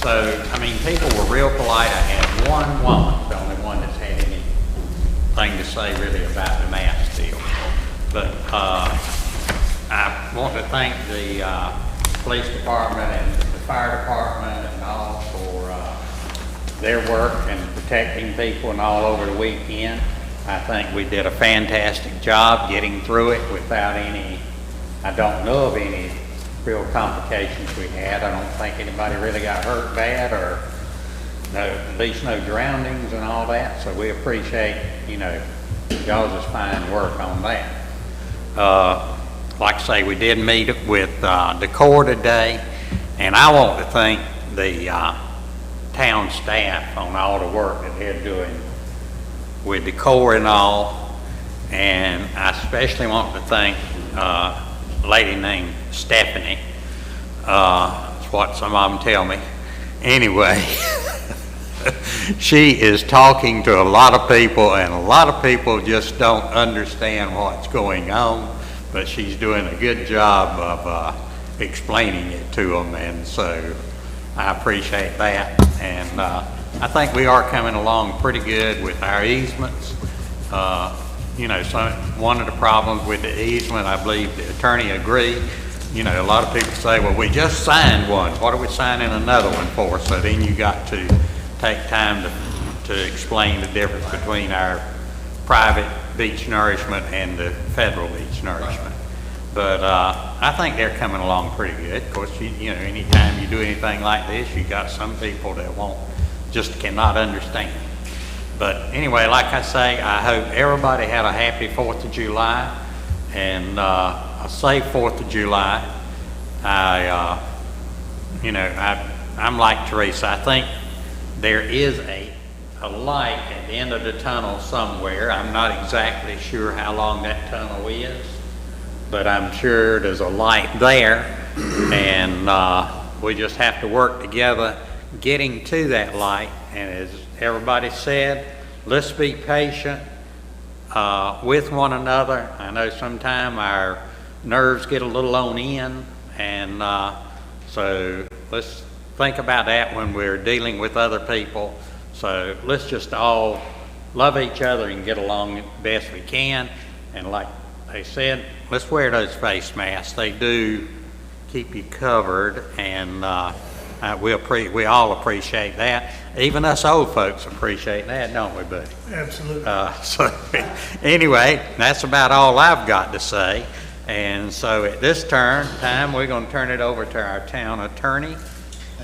so, I mean, people were real polite. I had one woman, the only one that's had anything to say really about the mask deal. But I want to thank the police department and the fire department and all for their work and protecting people and all over the weekend. I think we did a fantastic job getting through it without any, I don't know of any real complications we had. I don't think anybody really got hurt bad or no, at least no drownings and all that. So we appreciate, you know, y'all's fine work on that. Like I say, we did meet with Decor today, and I want to thank the town staff on all the work that they're doing with Decor and all. And I especially want to thank a lady named Stephanie. That's what some of them tell me. Anyway, she is talking to a lot of people, and a lot of people just don't understand what's going on, but she's doing a good job of explaining it to them, and so I appreciate that. And I think we are coming along pretty good with our easements. You know, one of the problems with the easement, I believe the attorney agreed. You know, a lot of people say, well, we just signed one. What are we signing another one for? So then you got to take time to explain the difference between our private beach nourishment and the federal beach nourishment. But I think they're coming along pretty good. Of course, you know, anytime you do anything like this, you got some people that just cannot understand. But anyway, like I say, I hope everybody had a happy 4th of July. And I say 4th of July, you know, I'm like Teresa. I think there is a light at the end of the tunnel somewhere. I'm not exactly sure how long that tunnel is, but I'm sure there's a light there. And we just have to work together getting to that light. And as everybody said, let's be patient with one another. I know sometimes our nerves get a little on end, and so let's think about that when we're dealing with other people. So let's just all love each other and get along the best we can. And like they said, let's wear those face masks. They do keep you covered, and we all appreciate that. Even us old folks appreciate that, don't we, buddy? Absolutely. So anyway, that's about all I've got to say. And so at this time, we're going to turn it over to our town attorney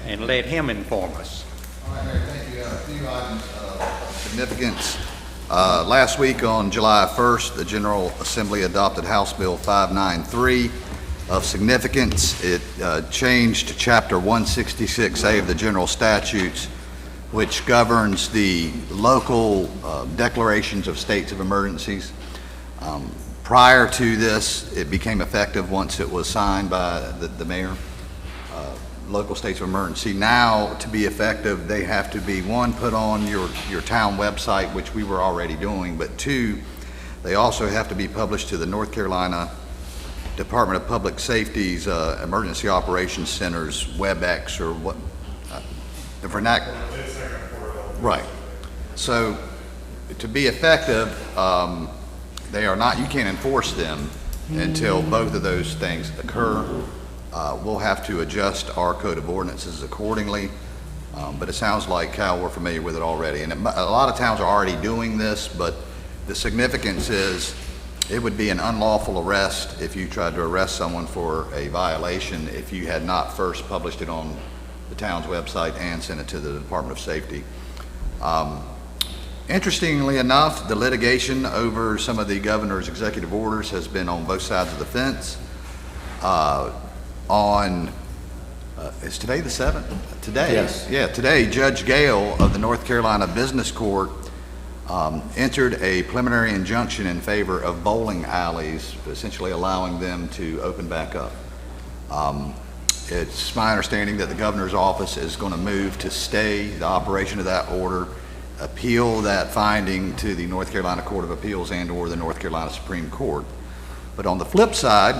and let him inform us. All right, Mayor, thank you. A few items of significance. Last week on July 1st, the General Assembly adopted House Bill 593 of significance. It changed Chapter 166A of the General Statutes, which governs the local declarations of states of emergencies. Prior to this, it became effective once it was signed by the mayor. Local states of emergency. Now, to be effective, they have to be, one, put on your town website, which we were already doing, but two, they also have to be published to the North Carolina Department of Public Safety's Emergency Operations Center's WebEx, or what, the vernacular. Right. So, to be effective, they are not, you can't enforce them until both of those things occur. We'll have to adjust our code of ordinances accordingly, but it sounds like, Cal, we're familiar with it already. And a lot of towns are already doing this, but the significance is it would be an unlawful arrest if you tried to arrest someone for a violation if you had not first published it on the town's website and sent it to the Department of Safety. Interestingly enough, the litigation over some of the governor's executive orders has been on both sides of the fence. Is today the 7th? Today? Yes. Yeah, today, Judge Gale of the North Carolina Business Court entered a preliminary injunction in favor of bowling alleys, essentially allowing them to open back up. It's my understanding that the governor's office is going to move to stay the operation of that order, appeal that finding to the North Carolina Court of Appeals and/or the North Carolina Supreme Court. But on the flip side,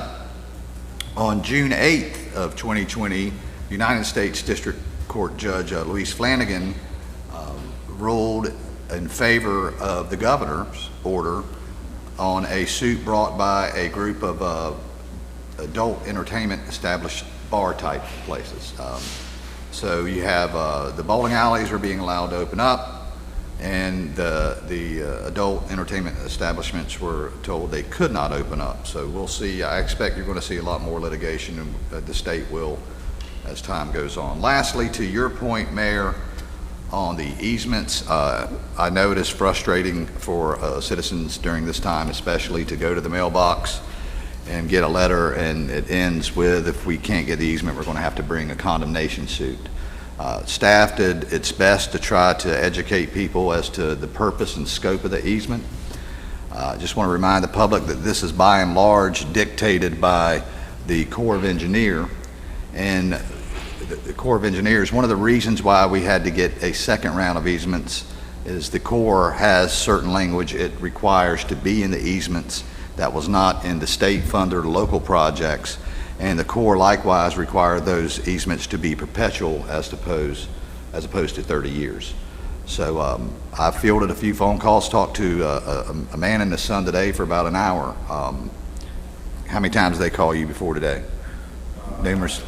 on June 8th of 2020, United States District Court Judge Louise Flanagan ruled in favor of the governor's order on a suit brought by a group of adult entertainment established bar type places. So you have the bowling alleys are being allowed to open up, and the adult entertainment establishments were told they could not open up. So we'll see. I expect you're going to see a lot more litigation, and the state will as time goes on. Lastly, to your point, Mayor, on the easements, I know it is frustrating for citizens during this time, especially to go to the mailbox and get a letter, and it ends with, if we can't get the easement, we're going to have to bring a condemnation suit. Staff did its best to try to educate people as to the purpose and scope of the easement. I just want to remind the public that this is by and large dictated by the Corps of Engineers. And the Corps of Engineers, one of the reasons why we had to get a second round of easements is the Corps has certain language it requires to be in the easements that was not in the state-funded local projects. And the Corps likewise required those easements to be perpetual as opposed to 30 years. So I fielded a few phone calls, talked to a man and his son today for about an hour. How many times did they call you before today? Numerous.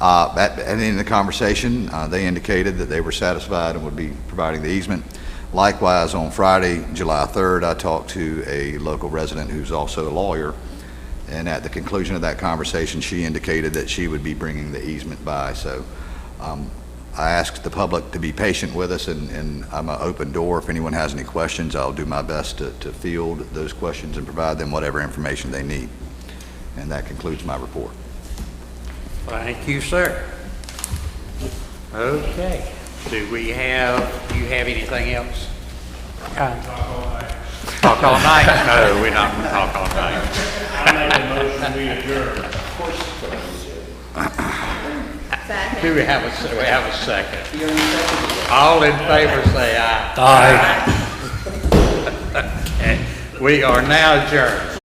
And in the conversation, they indicated that they were satisfied and would be providing the easement. Likewise, on Friday, July 3rd, I talked to a local resident who's also a lawyer. And at the conclusion of that conversation, she indicated that she would be bringing the easement by. So I asked the public to be patient with us, and I'm an open door. If anyone has any questions, I'll do my best to field those questions and provide them whatever information they need. And that concludes my report. Thank you, sir. Okay. Do you have anything else? Talk all night? No, we're not going to talk all night. I make a motion, we adjourn. Do we have a second? All in favor say aye. Aye. Okay. We are now adjourned.